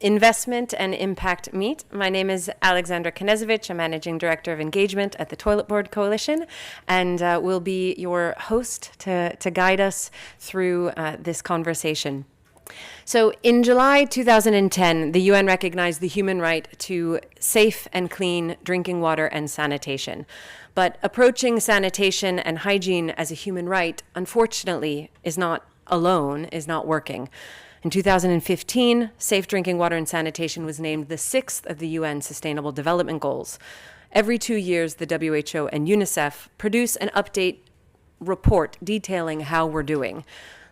Investment and impact meet. My name is Alexandra Knezevich. I'm Managing Director of Engagement at the Toilet Board Coalition, and will be your host to guide us through this conversation. So in July 2010, the UN recognized the human right to safe and clean drinking water and sanitation. But approaching sanitation and hygiene as a human right, unfortunately, is not working. In 2015, safe drinking water and sanitation was named the sixth of the UN Sustainable Development Goals. Every 2 years, the WHO and UNICEF produce an update report detailing how we're doing.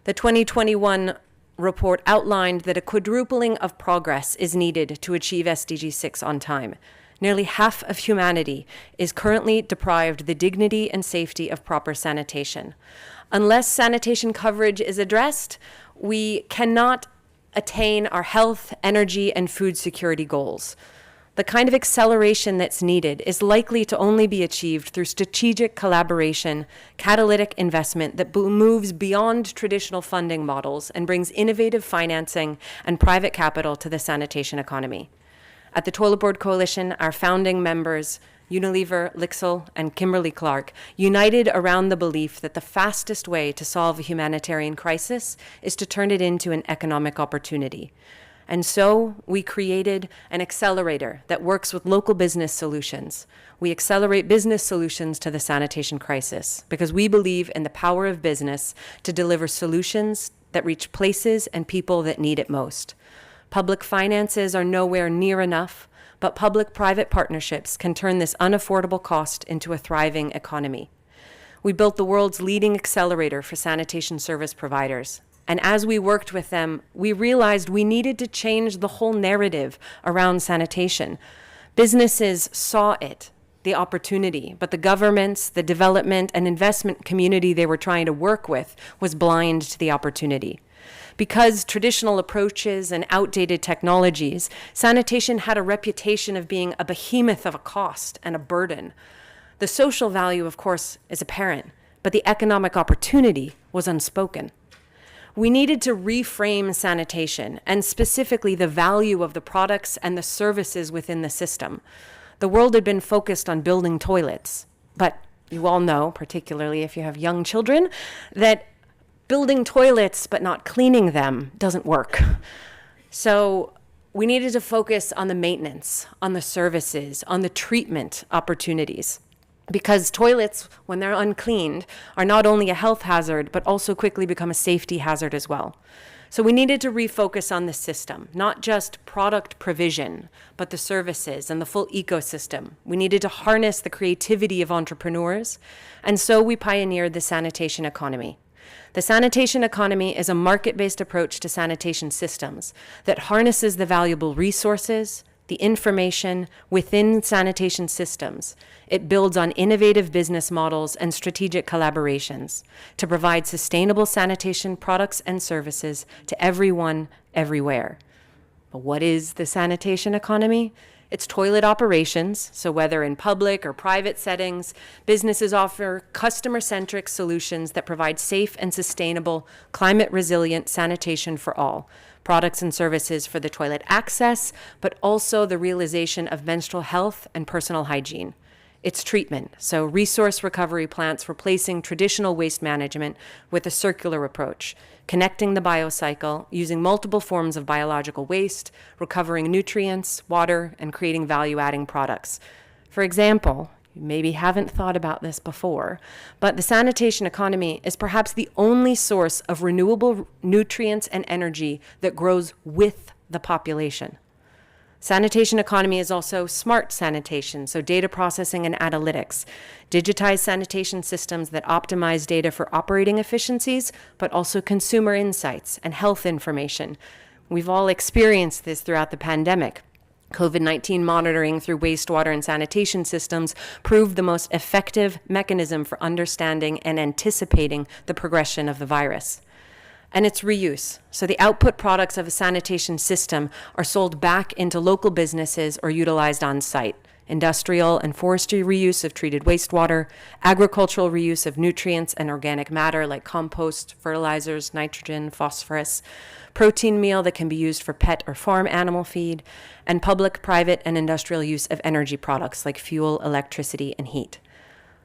The 2021 report outlined that a quadrupling of progress is needed to achieve SDG 6 on time. Nearly half of humanity is currently deprived the dignity and safety of proper sanitation. Unless sanitation coverage is addressed, we cannot attain our health, energy, and food security goals. The kind of acceleration that's needed is likely to only be achieved through strategic collaboration, catalytic investment that moves beyond traditional funding models and brings innovative financing and private capital to the sanitation economy. At the Toilet Board Coalition, our founding members, Unilever, Lixil, and Kimberly-Clark, united around the belief that the fastest way to solve a humanitarian crisis is to turn it into an economic opportunity. And so we created an accelerator that works with local business solutions. We accelerate business solutions to the sanitation crisis because we believe in the power of business to deliver solutions that reach places and people that need it most. Public finances are nowhere near enough, but public-private partnerships can turn this unaffordable cost into a thriving economy. We built the world's leading accelerator for sanitation service providers. And as we worked with them, we realized we needed to change the whole narrative around sanitation. Businesses saw it, the opportunity, but the governments, the development and investment community they were trying to work with was blind to the opportunity. Because traditional approaches and outdated technologies, sanitation had a reputation of being a behemoth of a cost and a burden. The social value, of course, is apparent, but the economic opportunity was unspoken. We needed to reframe sanitation, and specifically the value of the products and the services within the system. The world had been focused on building toilets, but you all know, particularly if you have young children, that building toilets but not cleaning them doesn't work. So we needed to focus on the maintenance, on the services, on the treatment opportunities. Because toilets, when they're uncleaned, are not only a health hazard, but also quickly become a safety hazard as well. So we needed to refocus on the system, not just product provision, but the services and the full ecosystem. We needed to harness the creativity of entrepreneurs, and so we pioneered the sanitation economy. The sanitation economy is a market-based approach to sanitation systems that harnesses the valuable resources, the information within sanitation systems. It builds on innovative business models and strategic collaborations to provide sustainable sanitation products and services to everyone, everywhere. But what is the sanitation economy? It's toilet operations, so whether in public or private settings, businesses offer customer-centric solutions that provide safe and sustainable, climate-resilient sanitation for all. Products and services for the toilet access, but also the realization of menstrual health and personal hygiene. It's treatment, so resource recovery plants replacing traditional waste management with a circular approach, connecting the biocycle, using multiple forms of biological waste, recovering nutrients, water, and creating value-adding products. For example, you maybe haven't thought about this before, but the sanitation economy is perhaps the only source of renewable nutrients and energy that grows with the population. Sanitation economy is also smart sanitation, so data processing and analytics, digitized sanitation systems that optimize data for operating efficiencies, but also consumer insights and health information. We've all experienced this throughout the pandemic. COVID-19 monitoring through wastewater and sanitation systems proved the most effective mechanism for understanding and anticipating the progression of the virus. And it's reuse. So the output products of a sanitation system are sold back into local businesses or utilized on site. industrial and forestry reuse of treated wastewater, agricultural reuse of nutrients and organic matter like compost, fertilizers, nitrogen, phosphorus, protein meal that can be used for pet or farm animal feed, and public, private, and industrial use of energy products like fuel, electricity, and heat.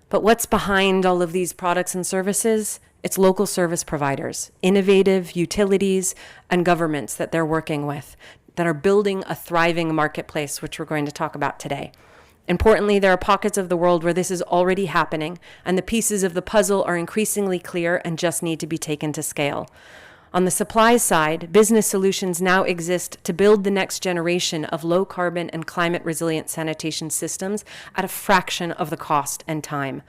But what's behind all of these products and services? It's local service providers, innovative utilities, and governments that they're working with that are building a thriving marketplace, which we're going to talk about today. Importantly, there are pockets of the world where this is already happening, and the pieces of the puzzle are increasingly clear and just need to be taken to scale. On the supply side, business solutions now exist to build the next generation of low-carbon and climate-resilient sanitation systems at a fraction of the cost and time.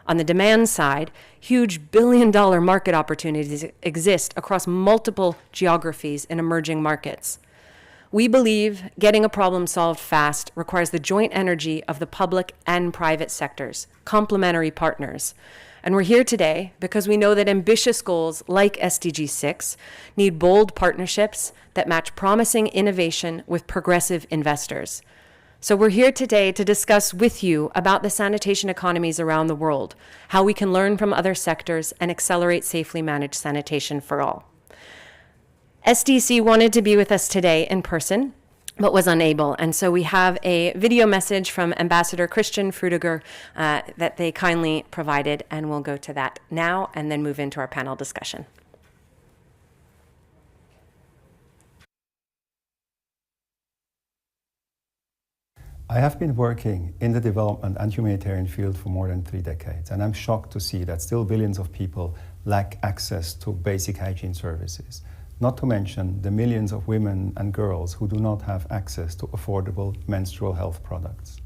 On the demand side, huge billion-dollar market opportunities exist across multiple geographies in emerging markets. We believe getting a problem solved fast requires the joint energy of the public and private sectors, complementary partners. And we're here today because we know that ambitious goals like SDG 6 need bold partnerships that match promising innovation with progressive investors. So we're here today to discuss with you about the sanitation economies around the world, how we can learn from other sectors and accelerate safely managed sanitation for all. SDC wanted to be with us today in person, but was unable. And so we have a video message from Ambassador Christian Frutiger that they kindly provided, and we'll go to that now and then move into our panel discussion. I have been working in the development and humanitarian field for more than 3 decades, and I'm shocked to see that still billions of people lack access to basic hygiene services. Not to mention the millions of women and girls who do not have access to affordable menstrual health products.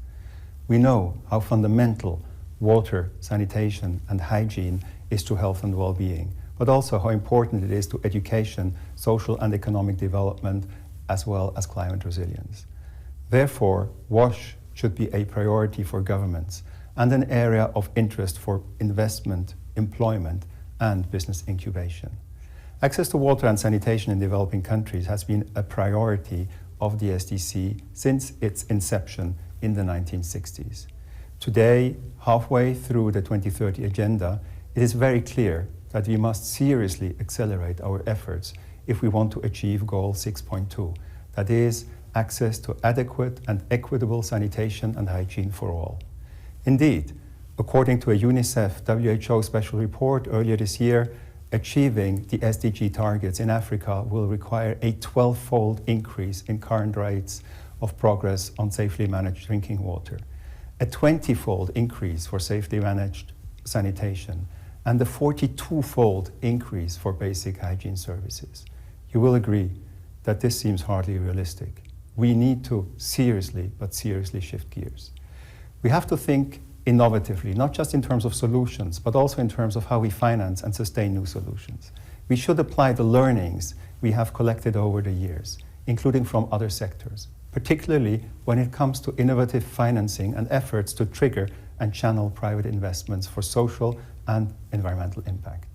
We know how fundamental water, sanitation, and hygiene is to health and well-being, but also how important it is to education, social and economic development, as well as climate resilience. Therefore, WASH should be a priority for governments and an area of interest for investment, employment, and business incubation. Access to water and sanitation in developing countries has been a priority of the SDC since its inception in the 1960s. Today, halfway through the 2030 agenda, it is very clear that we must seriously accelerate our efforts if we want to achieve Goal 6.2, that is, access to adequate and equitable sanitation and hygiene for all. Indeed, according to a UNICEF WHO special report earlier this year, achieving the SDG targets in Africa will require a 12-fold increase in current rates of progress on safely managed drinking water, a 20-fold increase for safely managed sanitation, and a 42-fold increase for basic hygiene services. You will agree that this seems hardly realistic. We need to seriously shift gears. We have to think innovatively, not just in terms of solutions, but also in terms of how we finance and sustain new solutions. We should apply the learnings we have collected over the years, including from other sectors, particularly when it comes to innovative financing and efforts to trigger and channel private investments for social and environmental impact.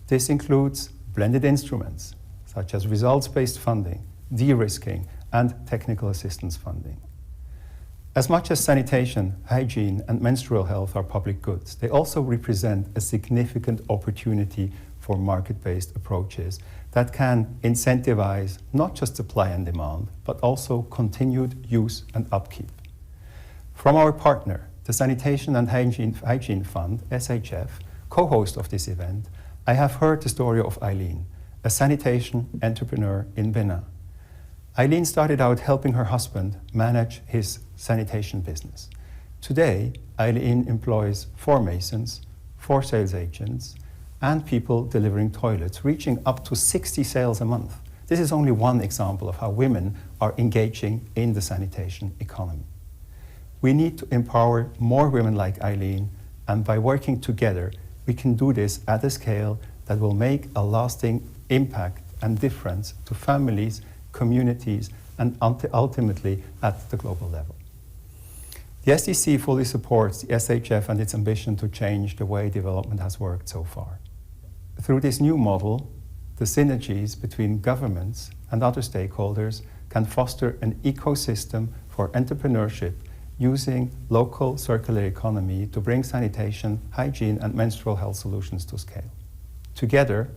This includes blended instruments, such as results-based funding, de-risking, and technical assistance funding. As much as sanitation, hygiene, and menstrual health are public goods, they also represent a significant opportunity for market-based approaches that can incentivize not just supply and demand, but also continued use and upkeep. From our partner, the Sanitation and Hygiene Fund, SHF, co-host of this event, I have heard the story of Eileen, a sanitation entrepreneur in Benin. Eileen started out helping her husband manage his sanitation business. Today, Eileen employs 4 masons, 4 sales agents, and people delivering toilets, reaching up to 60 sales a month. This is only one example of how women are engaging in the sanitation economy. We need to empower more women like Eileen, and by working together, we can do this at a scale that will make a lasting impact and difference to families, communities, and ultimately at the global level. The SDC fully supports the SHF and its ambition to change the way development has worked so far. Through this new model, the synergies between governments and other stakeholders can foster an ecosystem for entrepreneurship, using local circular economy to bring sanitation, hygiene, and menstrual health solutions to scale. Together,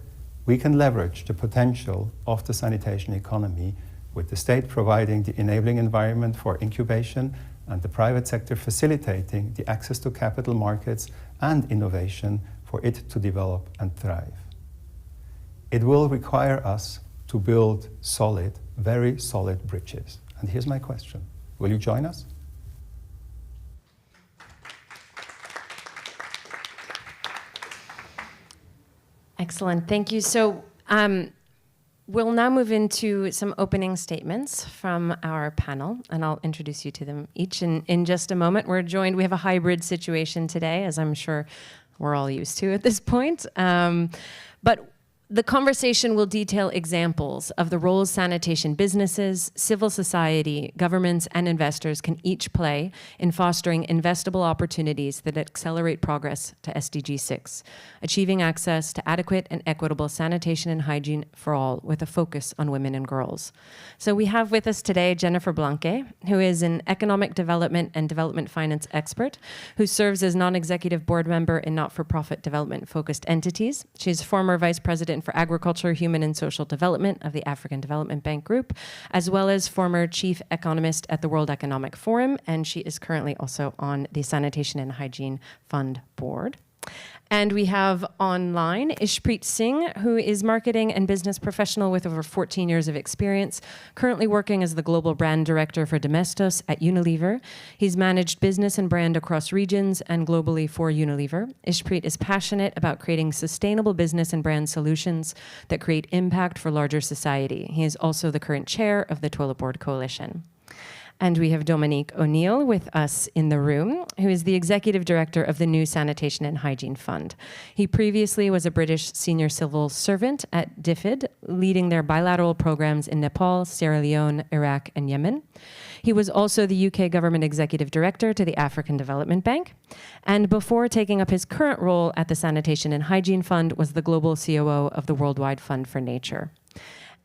we can leverage the potential of the sanitation economy, with the state providing the enabling environment for incubation and the private sector facilitating the access to capital markets and innovation for it to develop and thrive. It will require us to build solid, very solid bridges. And here's my question. Will you join us? Excellent, thank you. So we'll now move into some opening statements from our panel, and I'll introduce you to them each in just a moment. We have a hybrid situation today, as I'm sure we're all used to at this point. But the conversation will detail examples of the roles sanitation businesses, civil society, governments, and investors can each play in fostering investable opportunities that accelerate progress to SDG 6, achieving access to adequate and equitable sanitation and hygiene for all, with a focus on women and girls. So we have with us today Jennifer Blanque, who is an economic development and development finance expert who serves as non-executive board member in not-for-profit development-focused entities. She's former vice president for Agriculture, Human and Social Development of the African Development Bank Group, as well as former chief economist at the World Economic Forum, and she is currently also on the Sanitation and Hygiene Fund board. And we have online Ishpreet Singh, who is marketing and business professional with over 14 years of experience, currently working as the global brand director for Domestos at Unilever. He's managed business and brand across regions and globally for Unilever. Ishpreet is passionate about creating sustainable business and brand solutions that create impact for larger society. He is also the current chair of the Toilet Board Coalition. And we have Dominique O'Neill with us in the room, who is the executive director of the new Sanitation and Hygiene Fund. He previously was a British senior civil servant at DFID, leading their bilateral programs in Nepal, Sierra Leone, Iraq, and Yemen. He was also the UK government executive director to the African Development Bank. And before taking up his current role at the Sanitation and Hygiene Fund, was the global COO of the Worldwide Fund for Nature.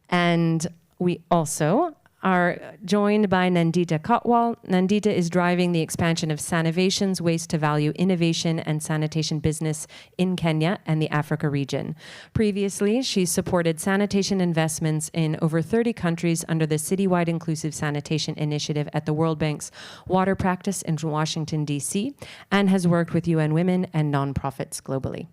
And we also are joined by Nandita Kotwal. Nandita is driving the expansion of Sanivation's waste-to-value innovation and sanitation business in Kenya and the Africa region. Previously, she supported sanitation investments in over 30 countries under the Citywide Inclusive Sanitation Initiative at the World Bank's Water Practice in Washington, D.C., and has worked with UN Women and nonprofits globally.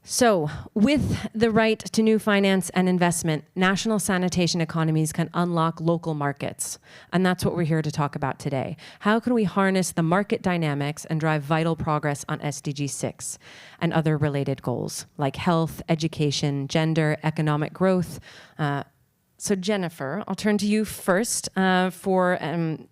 So, with the right to new finance and investment, national sanitation economies can unlock local markets. And that's what we're here to talk about today. How can we harness the market dynamics and drive vital progress on SDG 6 and other related goals like health, education, gender, economic growth? So Jennifer, I'll turn to you first for an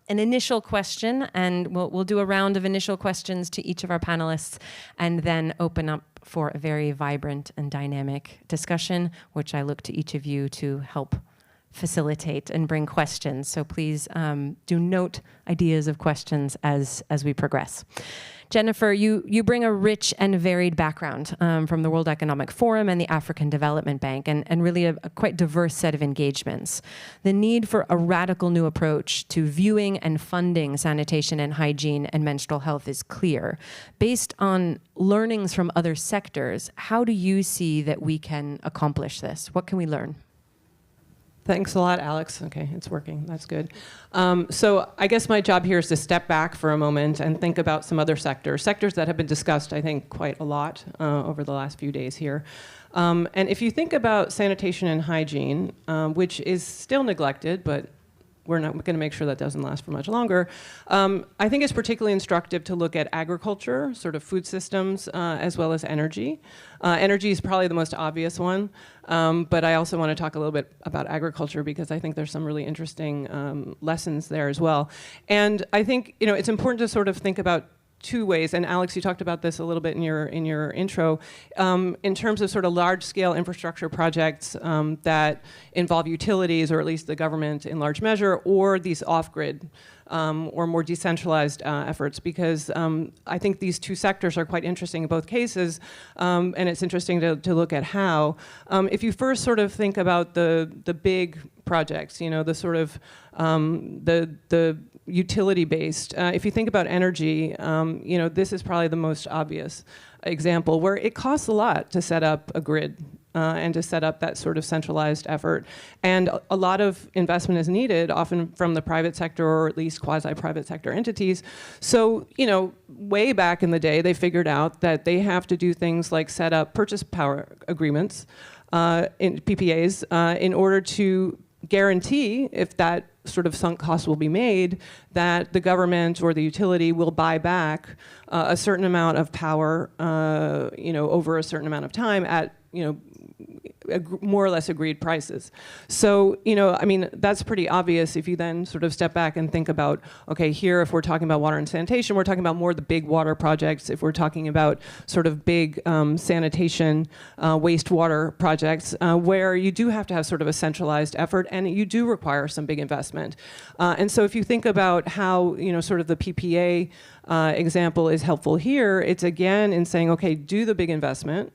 initial question, and we'll do a round of initial questions to each of our panelists and then open up for a very vibrant and dynamic discussion, which I look to each of you to help facilitate and bring questions. So please do note ideas of questions as we progress. Jennifer, you bring a rich and varied background from the World Economic Forum and the African Development Bank, and really a quite diverse set of engagements. The need for a radical new approach to viewing and funding sanitation and hygiene and menstrual health is clear. Based on learnings from other sectors, how do you see that we can accomplish this? What can we learn? Thanks a lot, Alex. Okay, it's working. That's good. So I guess my job here is to step back for a moment and think about some other sectors that have been discussed, I think, quite a lot over the last few days here. And if you think about sanitation and hygiene, which is still neglected, but we're not going to make sure that doesn't last for much longer. I think it's particularly instructive to look at agriculture, sort of food systems, as well as energy. Energy is probably the most obvious one, but I also want to talk a little bit about agriculture because I think there's some really interesting lessons there as well. And I think it's important to sort of think about two ways, and Alex, you talked about this a little bit in your intro, in terms of sort of large-scale infrastructure projects that involve utilities, or at least the government in large measure, or these off-grid or more decentralized efforts, because I think these two sectors are quite interesting in both cases, and it's interesting to look at how. If you first sort of think about the big projects, the sort of the utility-based. If you think about energy, this is probably the most obvious example where it costs a lot to set up a grid and to set up that sort of centralized effort. And a lot of investment is needed, often from the private sector or at least quasi-private sector entities. So, way back in the day, they figured out that they have to do things like set up purchase power agreements, in PPAs, in order to guarantee, if that sort of sunk cost will be made, that the government or the utility will buy back a certain amount of power, over a certain amount of time at, more or less agreed prices. So, that's pretty obvious if you then sort of step back and think about, okay, here, if we're talking about water and sanitation, we're talking about more the big water projects. If we're talking about sort of big sanitation, wastewater projects, where you do have to have sort of a centralized effort, and you do require some big investment. And so if you think about how, sort of the PPA example is helpful here, it's again in saying, okay, do the big investment,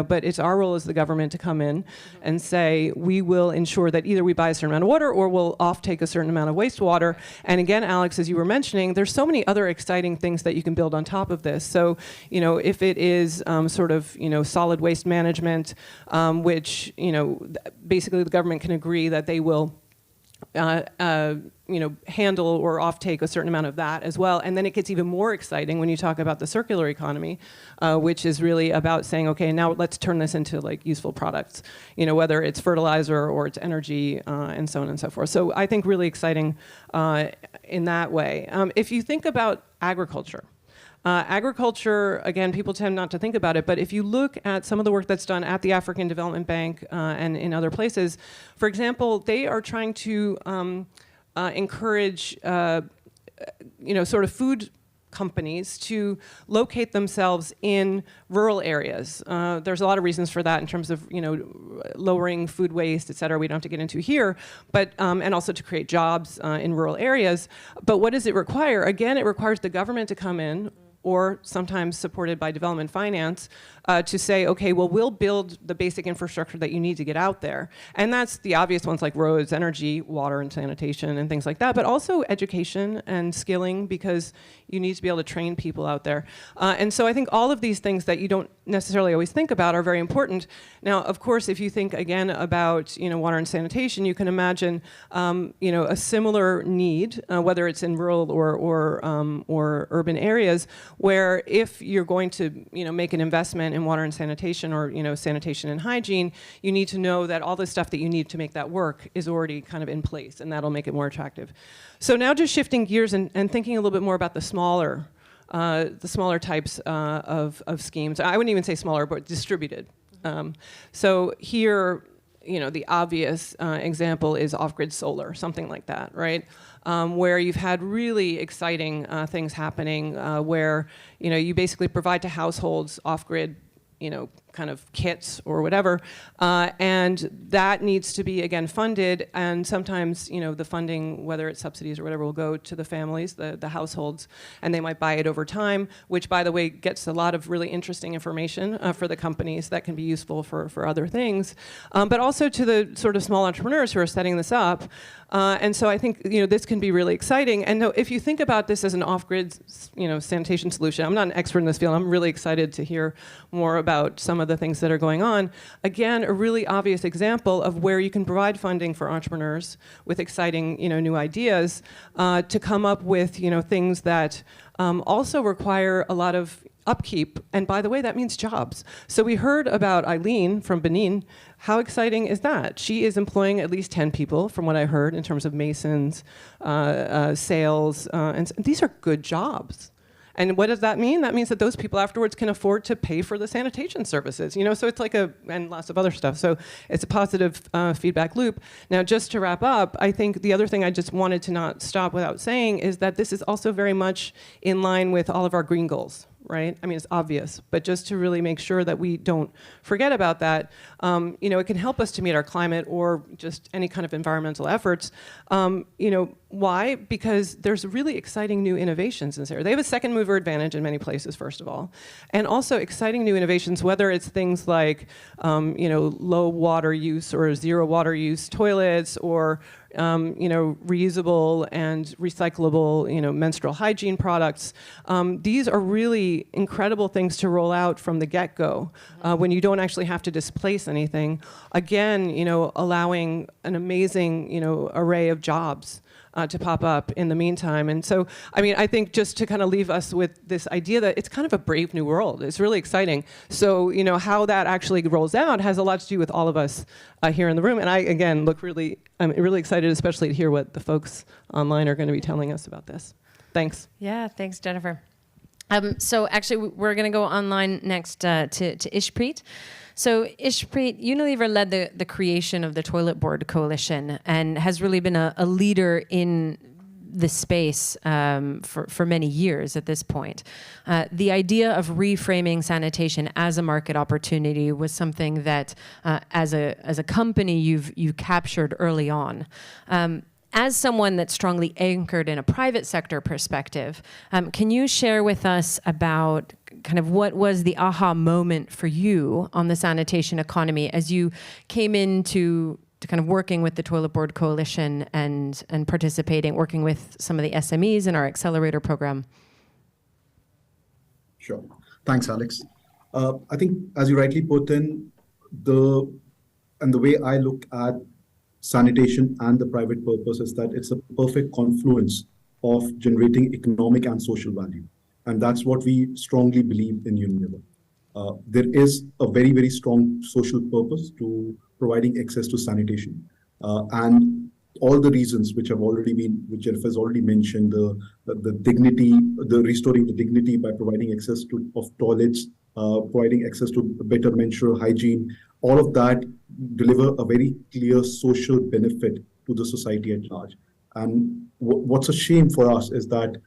but it's our role as the government to come in and say, we will ensure that either we buy a certain amount of water or we'll off-take a certain amount of wastewater. And again, Alex, as you were mentioning, there's so many other exciting things that you can build on top of this. So, if it is sort of, solid waste management, which, basically the government can agree that they will handle or offtake a certain amount of that as well. And then it gets even more exciting when you talk about the circular economy, which is really about saying, okay, now let's turn this into like useful products, whether it's fertilizer or it's energy, and so on and so forth. So I think really exciting in that way. If you think about agriculture, again, people tend not to think about it, but if you look at some of the work that's done at the African Development Bank and in other places, for example, they are trying to encourage, sort of food companies to locate themselves in rural areas. There's a lot of reasons for that in terms of, lowering food waste, et cetera, we don't have to get into here, but, and also to create jobs in rural areas. But what does it require? Again, it requires the government to come in, or sometimes supported by development finance, to say, okay, well, we'll build the basic infrastructure that you need to get out there. And that's the obvious ones like roads, energy, water and sanitation and things like that, but also education and skilling, because you need to be able to train people out there. And so I think all of these things that you don't necessarily always think about are very important. Now, of course, if you think again about, water and sanitation, you can imagine, a similar need, whether it's in rural or urban areas, where if you're going to, make an investment in water and sanitation or, sanitation and hygiene, you need to know that all the stuff that you need to make that work is already kind of in place, and that'll make it more attractive. So now just shifting gears and thinking a little bit more about the smaller types of schemes. I wouldn't even say smaller, but distributed. So here, the obvious example is off-grid solar, something like that, right? Where you've had really exciting things happening, where you basically provide to households off-grid, kind of kits or whatever, and that needs to be again funded. And sometimes the funding, whether it's subsidies or whatever, will go to the families, the households, and they might buy it over time. Which, by the way, gets a lot of really interesting information for the companies that can be useful for other things, but also to the sort of small entrepreneurs who are setting this up. And so I think this can be really exciting. And if you think about this as an off-grid sanitation solution, I'm not an expert in this field. I'm really excited to hear more about some of the things that are going on. Again, a really obvious example of where you can provide funding for entrepreneurs with exciting new ideas to come up with things that also require a lot of upkeep. And by the way, that means jobs. So we heard about Eileen from Benin. How exciting is that? She is employing at least 10 people, from what I heard, in terms of masons, sales, and these are good jobs. And what does that mean? That means that those people afterwards can afford to pay for the sanitation services. So it's like and lots of other stuff. So it's a positive feedback loop. Now, just to wrap up, I think the other thing I just wanted to not stop without saying is that this is also very much in line with all of our green goals, right? I mean, it's obvious, but just to really make sure that we don't forget about that, it can help us to meet our climate or just any kind of environmental efforts. Why? Because there's really exciting new innovations in this area. They have a second mover advantage in many places, first of all, and also exciting new innovations, whether it's things like, low water use or zero water use toilets, or reusable and recyclable, menstrual hygiene products. These are really incredible things to roll out from the get-go when you don't actually have to displace anything. Again, allowing an amazing, array of jobs to pop up in the meantime. And so, I think just to kind of leave us with this idea that it's kind of a brave new world. It's really exciting. So, how that actually rolls out has a lot to do with all of us here in the room. And I, again, I'm really excited, especially to hear what the folks online are going to be telling us about this. Thanks. Yeah, thanks, Jennifer. So actually, we're going to go online next to Ishpreet. So Ishpreet, Unilever led the creation of the Toilet Board Coalition and has really been a leader in the space for many years at this point. The idea of reframing sanitation as a market opportunity was something that, as a company, you captured early on. As someone that's strongly anchored in a private sector perspective, can you share with us about kind of what was the aha moment for you on the sanitation economy as you came into kind of working with the Toilet Board Coalition and working with some of the SMEs in our accelerator program? Sure. Thanks, Alex. I think, as you rightly put in, the way I look at sanitation and the private purpose is that it's a perfect confluence of generating economic and social value. And that's what we strongly believe in Unilever. There is a very, very strong social purpose to providing access to sanitation. And all the reasons which Jennifer has already mentioned, the dignity, the restoring the dignity by providing access of toilets, providing access to better menstrual hygiene, all of that deliver a very clear social benefit to the society at large. And what's a shame for us is that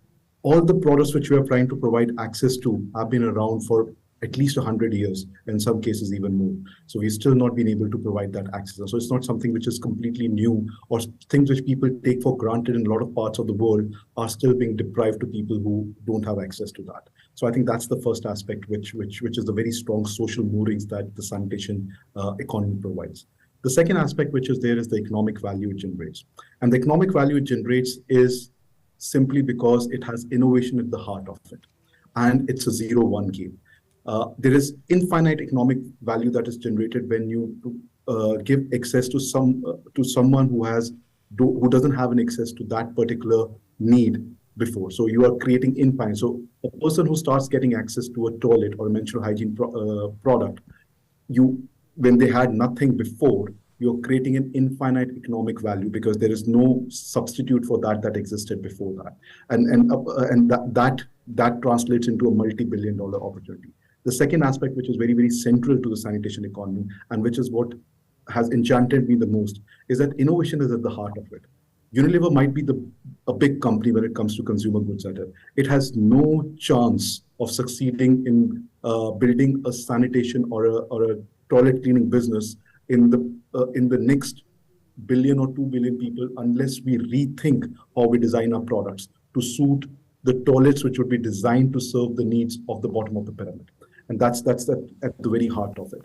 all the products which we are trying to provide access to have been around for at least 100 years, in some cases even more. So we've still not been able to provide that access. So it's not something which is completely new, or things which people take for granted in a lot of parts of the world are still being deprived to people who don't have access to that. So I think that's the first aspect, which is the very strong social moorings that the sanitation economy provides. The second aspect which is there is the economic value it generates. And the economic value it generates is simply because it has innovation at the heart of it. And it's a 0-1 game. There is infinite economic value that is generated when you give access to someone who doesn't have an access to that particular need before. So you are creating infinite. So a person who starts getting access to a toilet or a menstrual hygiene product, when they had nothing before, you're creating an infinite economic value because there is no substitute for that existed before that, and that translates into a multi-billion-dollar opportunity. The second aspect, which is very, very central to the sanitation economy, and which is what has enchanted me the most, is that innovation is at the heart of it. Unilever might be a big company when it comes to consumer goods at it. It has no chance of succeeding in building a sanitation or a toilet cleaning business in the next billion or 2 billion people unless we rethink how we design our products to suit the toilets which would be designed to serve the needs of the bottom of the pyramid. And that's at the very heart of it.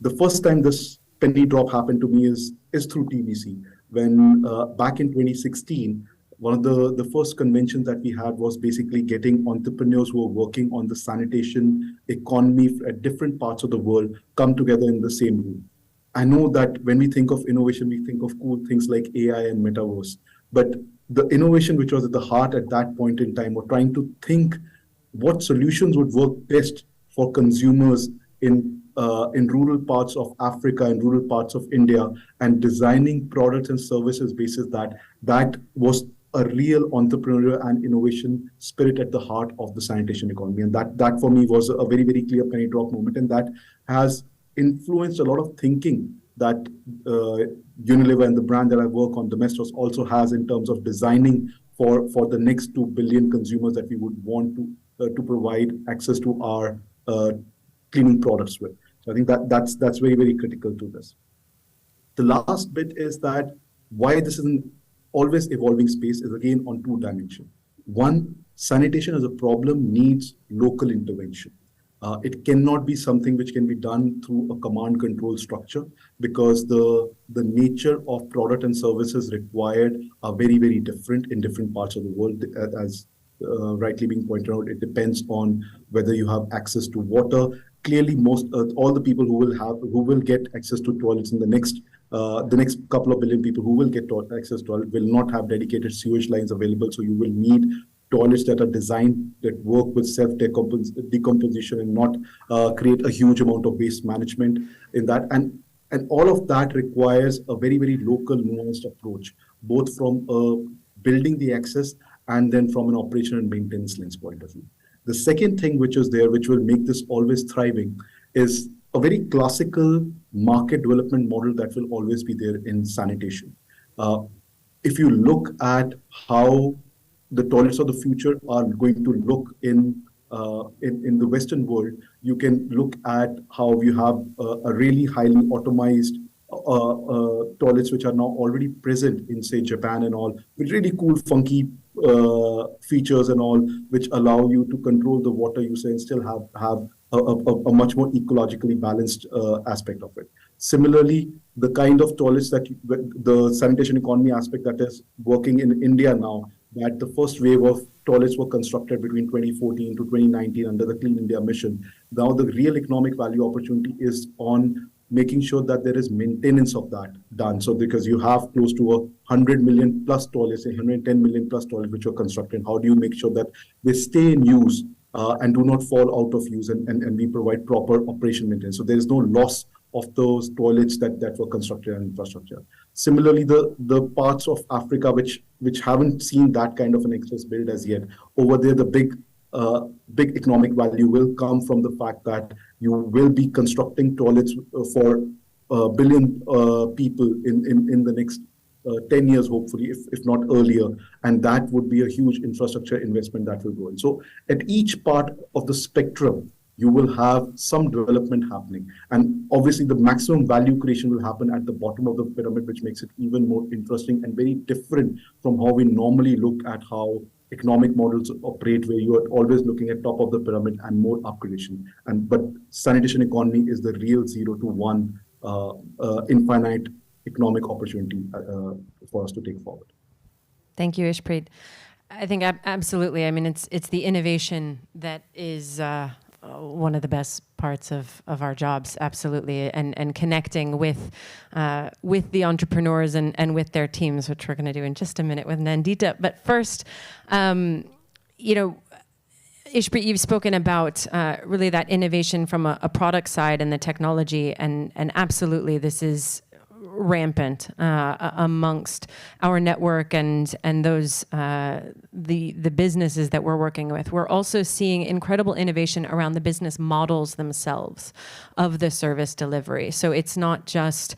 The first time this penny drop happened to me is through TBC. When back in 2016, one of the first conventions that we had was basically getting entrepreneurs who are working on the sanitation economy at different parts of the world come together in the same room. I know that when we think of innovation, we think of cool things like AI and metaverse. But the innovation which was at the heart at that point in time were trying to think what solutions would work best for consumers in rural parts of Africa and rural parts of India, and designing products and services basis that was a real entrepreneurial and innovation spirit at the heart of the sanitation economy. And that for me was a very, very clear penny drop moment. And that has influenced a lot of thinking that Unilever and the brand that I work on, Domestos, also has in terms of designing for the next 2 billion consumers that we would want to to provide access to our cleaning products with. So I think that's very, very critical to this. The last bit is that why this is an always evolving space is again on two dimensions. One, sanitation as a problem needs local intervention. It cannot be something which can be done through a command control structure, because the nature of product and services required are very, very different in different parts of the world. As rightly being pointed out, it depends on whether you have access to water. Clearly, most all the people who will get access to toilets in the next couple of billion people who will get access to toilet will not have dedicated sewage lines available. So you will need toilets that are designed that work with self-decomposition and not create a huge amount of waste management in that. And all of that requires a very, very local, nuanced approach, both from building the access and then from an operation and maintenance lens point of view. The second thing which is there, which will make this always thriving, is a very classical market development model that will always be there in sanitation. If you look at how the toilets of the future are going to look in the Western world, you can look at how you have a really highly automized toilets which are now already present in, say, Japan and all, with really cool, funky features and all, which allow you to control the water usage and still have a much more ecologically balanced aspect of it. Similarly, the kind of toilets that the sanitation economy aspect that is working in India now, that the first wave of toilets were constructed between 2014 to 2019 under the Clean India mission. Now the real economic value opportunity is on making sure that there is maintenance of that done. So because you have close to 100 million plus toilets, 110 million plus toilets which are constructed, how do you make sure that they stay in use and do not fall out of use, and we provide proper operation maintenance. So there is no loss of those toilets that were constructed and infrastructure. Similarly, the parts of Africa which haven't seen that kind of an excess build as yet, over there the big economic value will come from the fact that you will be constructing toilets for a billion people in the next 10 years, hopefully, if not earlier. And that would be a huge infrastructure investment that will go in. So at each part of the spectrum, you will have some development happening. And obviously the maximum value creation will happen at the bottom of the pyramid, which makes it even more interesting and very different from how we normally look at how economic models operate, where you are always looking at top of the pyramid and more upgradation. But sanitation economy is the real 0 to 1 infinite economic opportunity for us to take forward. Thank you, Ishpreet. I think absolutely. I mean, it's the innovation that is one of the best parts of our jobs, absolutely, and connecting with the entrepreneurs and with their teams, which we're going to do in just a minute with Nandita. But first, Ishpreet, you've spoken about really that innovation from a product side and the technology, and absolutely, this is rampant amongst our network and those the businesses that we're working with. We're also seeing incredible innovation around the business models themselves of the service delivery. So it's not just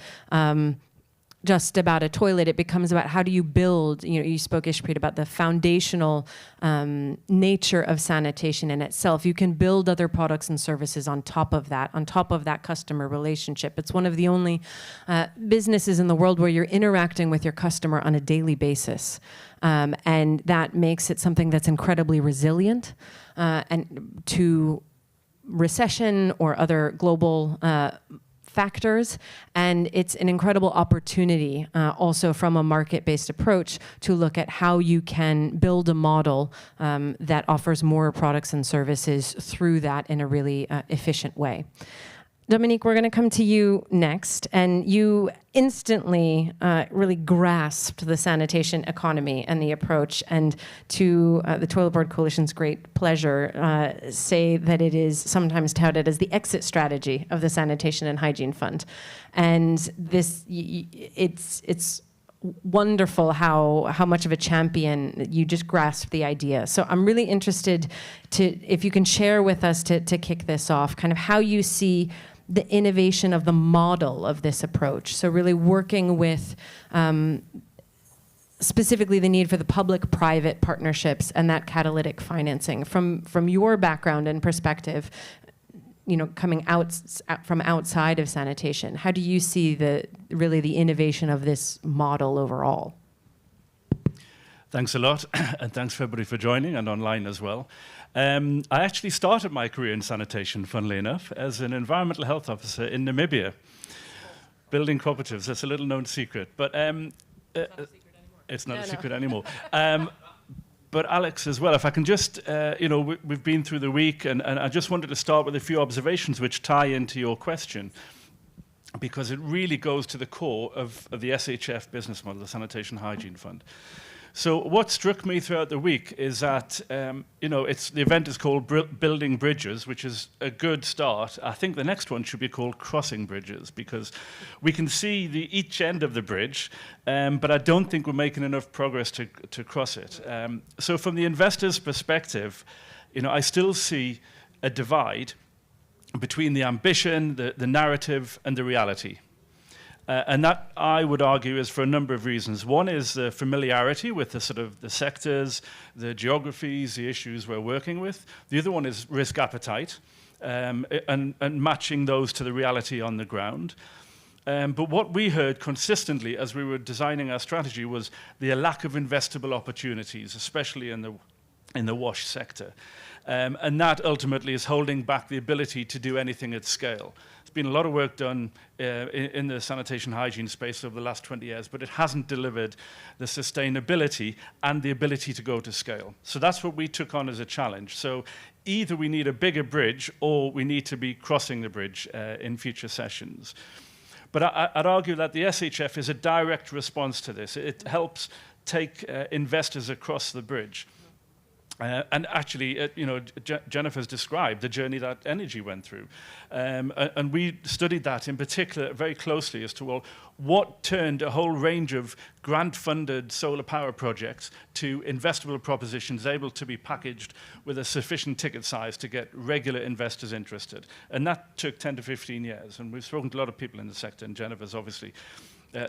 about a toilet. It becomes about how do you build, you spoke, Ishpreet, about the foundational nature of sanitation in itself. You can build other products and services on top of that customer relationship. It's one of the only businesses in the world where you're interacting with your customer on a daily basis. And that makes it something that's incredibly resilient and to recession or other global factors, and it's an incredible opportunity also from a market-based approach to look at how you can build a model that offers more products and services through that in a really efficient way. Dominique, we're going to come to you next, and you instantly really grasped the sanitation economy and the approach, and to the Toilet Board Coalition's great pleasure, say that it is sometimes touted as the exit strategy of the Sanitation and Hygiene Fund. And this, it's wonderful how much of a champion you just grasped the idea. So I'm really interested if you can share with us to kick this off, kind of how you see the innovation of the model of this approach. So really working with specifically the need for the public-private partnerships and that catalytic financing. From your background and perspective, coming out from outside of sanitation, how do you see the innovation of this model overall? Thanks a lot, and thanks for everybody for joining, and online as well. I actually started my career in sanitation, funnily enough, as an environmental health officer in Namibia, building cooperatives. That's a little known secret, but it's not a secret anymore. But Alex as well, if I can just, we've been through the week, and I just wanted to start with a few observations which tie into your question, because it really goes to the core of the SHF business model, the Sanitation Hygiene Fund. So what struck me throughout the week is that, the event is called Building Bridges, which is a good start. I think the next one should be called Crossing Bridges, because we can see each end of the bridge, but I don't think we're making enough progress to cross it. So from the investor's perspective, I still see a divide between the ambition, the narrative, and the reality. And that, I would argue, is for a number of reasons. One is the familiarity with the sectors, the geographies, the issues we're working with. The other one is risk appetite, and matching those to the reality on the ground. But what we heard consistently as we were designing our strategy was the lack of investable opportunities, especially in the wash sector. And that ultimately is holding back the ability to do anything at scale. There's been a lot of work done in the sanitation hygiene space over the last 20 years, but it hasn't delivered the sustainability and the ability to go to scale. So that's what we took on as a challenge. So either we need a bigger bridge or we need to be crossing the bridge in future sessions. But I'd argue that the SHF is a direct response to this. It helps take investors across the bridge. And actually, Jennifer's described the journey that energy went through. And we studied that in particular very closely as to, what turned a whole range of grant-funded solar power projects to investable propositions able to be packaged with a sufficient ticket size to get regular investors interested. And that took 10 to 15 years. And we've spoken to a lot of people in the sector, and Jennifer's obviously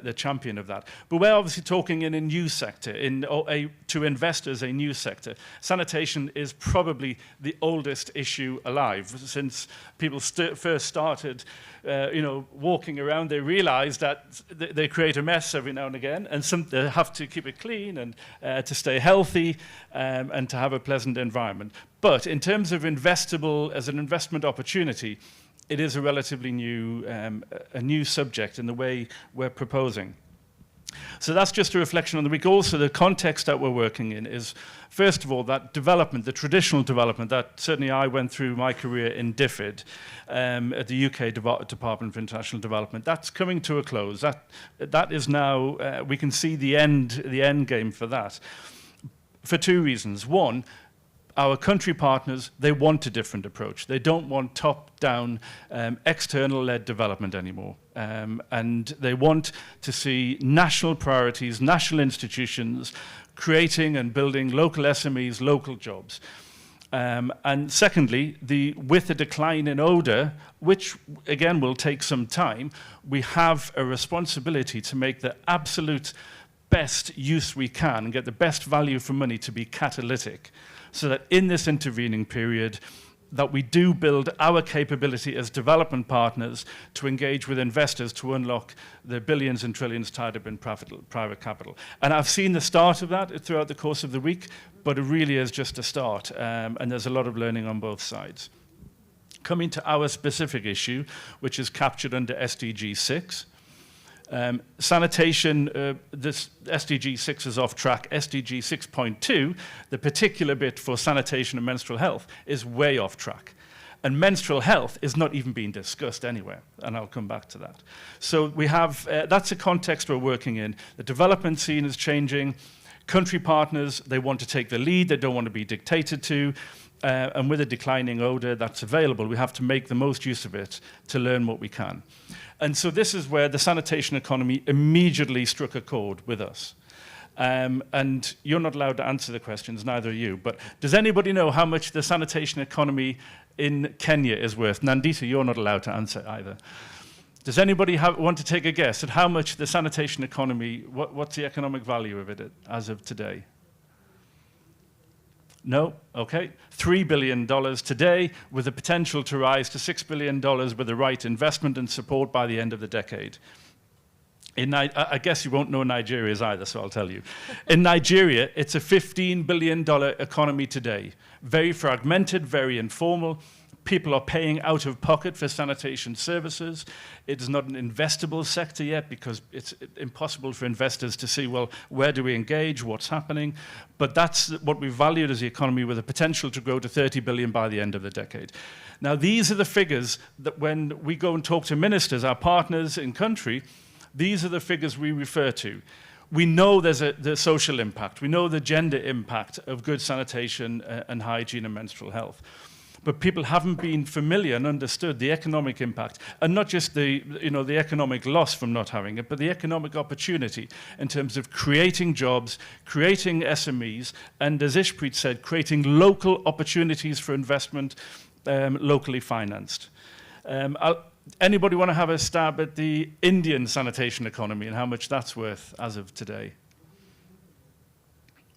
the champion of that. But we're obviously talking in a new sector, to investors, a new sector. Sanitation is probably the oldest issue alive. Since people first started walking around, they realized that they create a mess every now and again, and they have to keep it clean and to stay healthy and to have a pleasant environment. But in terms of investable as an investment opportunity, it is a relatively new subject in the way we're proposing. So that's just a reflection on the week. Also, the context that we're working in is, first of all, that development, the traditional development that certainly I went through my career in DFID at the UK Department for International Development. That's coming to a close. That is now, we can see the end game for that, for two reasons. One, our country partners, they want a different approach. They don't want top-down, external-led development anymore. And they want to see national priorities, national institutions, creating and building local SMEs, local jobs. And secondly, with the decline in odour, which again will take some time, we have a responsibility to make the absolute best use we can and get the best value for money to be catalytic, so that in this intervening period, that we do build our capability as development partners to engage with investors to unlock the billions and trillions tied up in private capital. And I've seen the start of that throughout the course of the week, but it really is just a start, and there's a lot of learning on both sides. Coming to our specific issue, which is captured under SDG 6, sanitation, this SDG 6 is off track. SDG 6.2, the particular bit for sanitation and menstrual health, is way off track. And menstrual health is not even being discussed anywhere, and I'll come back to that. So we have, that's a context we're working in. The development scene is changing. Country partners, they want to take the lead, they don't want to be dictated to. And with a declining odour that's available, we have to make the most use of it to learn what we can. And so this is where the sanitation economy immediately struck a chord with us. And you're not allowed to answer the questions, neither are you. But does anybody know how much the sanitation economy in Kenya is worth? Nandita, you're not allowed to answer either. Does anybody want to take a guess at how much the sanitation economy, what's the economic value of it as of today? No? Okay. $3 billion today, with the potential to rise to $6 billion with the right investment and support by the end of the decade. I guess you won't know Nigeria's either, so I'll tell you. In Nigeria, it's a $15 billion economy today. Very fragmented, very informal. People are paying out of pocket for sanitation services. It is not an investable sector yet because it's impossible for investors to see, well, where do we engage, what's happening? But that's what we valued as the economy, with a potential to grow to 30 billion by the end of the decade. Now, these are the figures that when we go and talk to ministers, our partners in country, these are the figures we refer to. We know there's the social impact. We know the gender impact of good sanitation and hygiene and menstrual health. But people haven't been familiar and understood the economic impact, and not just the economic loss from not having it, but the economic opportunity in terms of creating jobs, creating SMEs, and as Ishpreet said, creating local opportunities for investment, locally financed. Anybody want to have a stab at the Indian sanitation economy and how much that's worth as of today?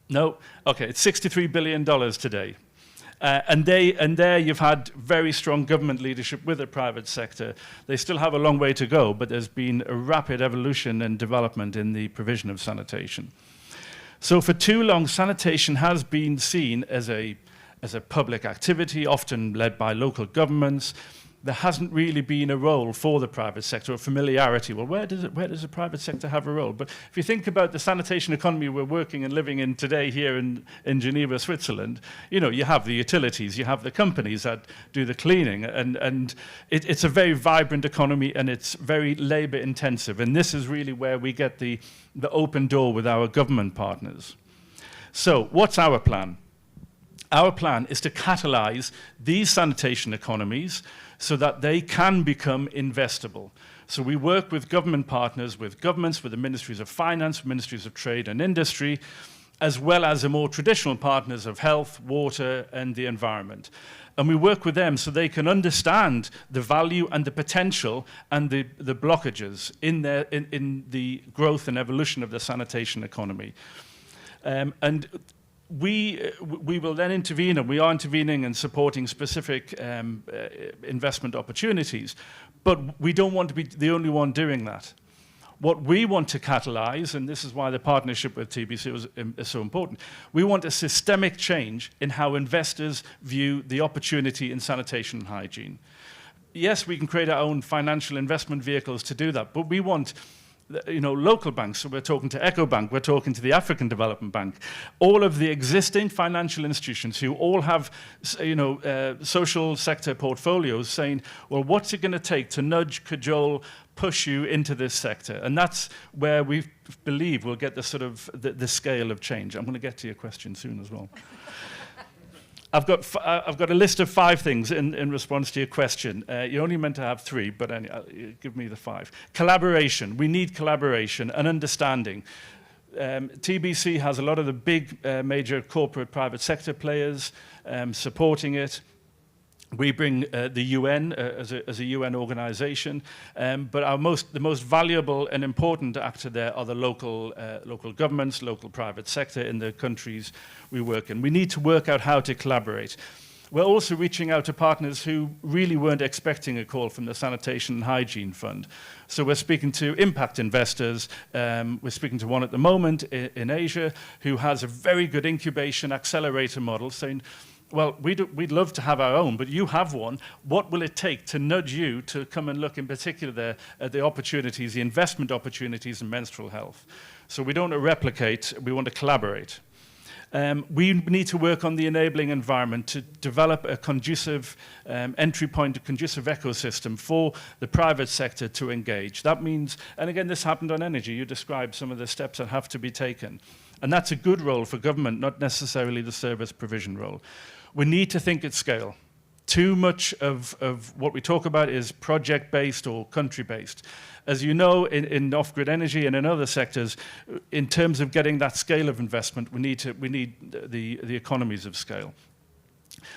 No? Okay, it's $63 billion today. And there you've had very strong government leadership with the private sector. They still have a long way to go, but there's been a rapid evolution and development in the provision of sanitation. So for too long, sanitation has been seen as a public activity, often led by local governments. There hasn't really been a role for the private sector, or familiarity. Well, where does the private sector have a role? But if you think about the sanitation economy we're working and living in today here in Geneva, Switzerland, you have the utilities, you have the companies that do the cleaning, and it's a very vibrant economy, and it's very labor intensive. And this is really where we get the open door with our government partners. So what's our plan? Our plan is to catalyze these sanitation economies so that they can become investable. So we work with government partners, with governments, with the ministries of finance, ministries of trade and industry, as well as the more traditional partners of health, water, and the environment. And we work with them so they can understand the value and the potential and the blockages in the growth and evolution of the sanitation economy. And we will then intervene, and we are intervening and supporting specific investment opportunities, but we don't want to be the only one doing that. What we want to catalyze, and this is why the partnership with TBC is so important, we want a systemic change in how investors view the opportunity in sanitation and hygiene. Yes, we can create our own financial investment vehicles to do that, but we want local banks. So we're talking to EcoBank, we're talking to the African Development Bank, all of the existing financial institutions who all have, social sector portfolios, saying, well, what's it going to take to nudge, cajole, push you into this sector? And that's where we believe we'll get the scale of change. I'm going to get to your question soon as well. I've got a list of 5 things in response to your question. You're only meant to have 3, but give me the 5. Collaboration. We need collaboration and understanding. TBC has a lot of the big major corporate private sector players supporting it. We bring the UN as a UN organization, but the most valuable and important actor there are the local governments, local private sector in the countries we work in. We need to work out how to collaborate. We're also reaching out to partners who really weren't expecting a call from the Sanitation and Hygiene Fund. So we're speaking to impact investors. We're speaking to one at the moment in Asia who has a very good incubation accelerator model, saying, well, we'd love to have our own, but you have one. What will it take to nudge you to come and look in particular at the opportunities, the investment opportunities in menstrual health? So we don't want to replicate, we want to collaborate. We need to work on the enabling environment to develop a conducive entry point, a conducive ecosystem for the private sector to engage. That means, and again, this happened on energy. You described some of the steps that have to be taken. And that's a good role for government, not necessarily the service provision role. We need to think at scale. Too much of what we talk about is project-based or country-based. As you know, in off-grid energy and in other sectors, in terms of getting that scale of investment, we need the economies of scale.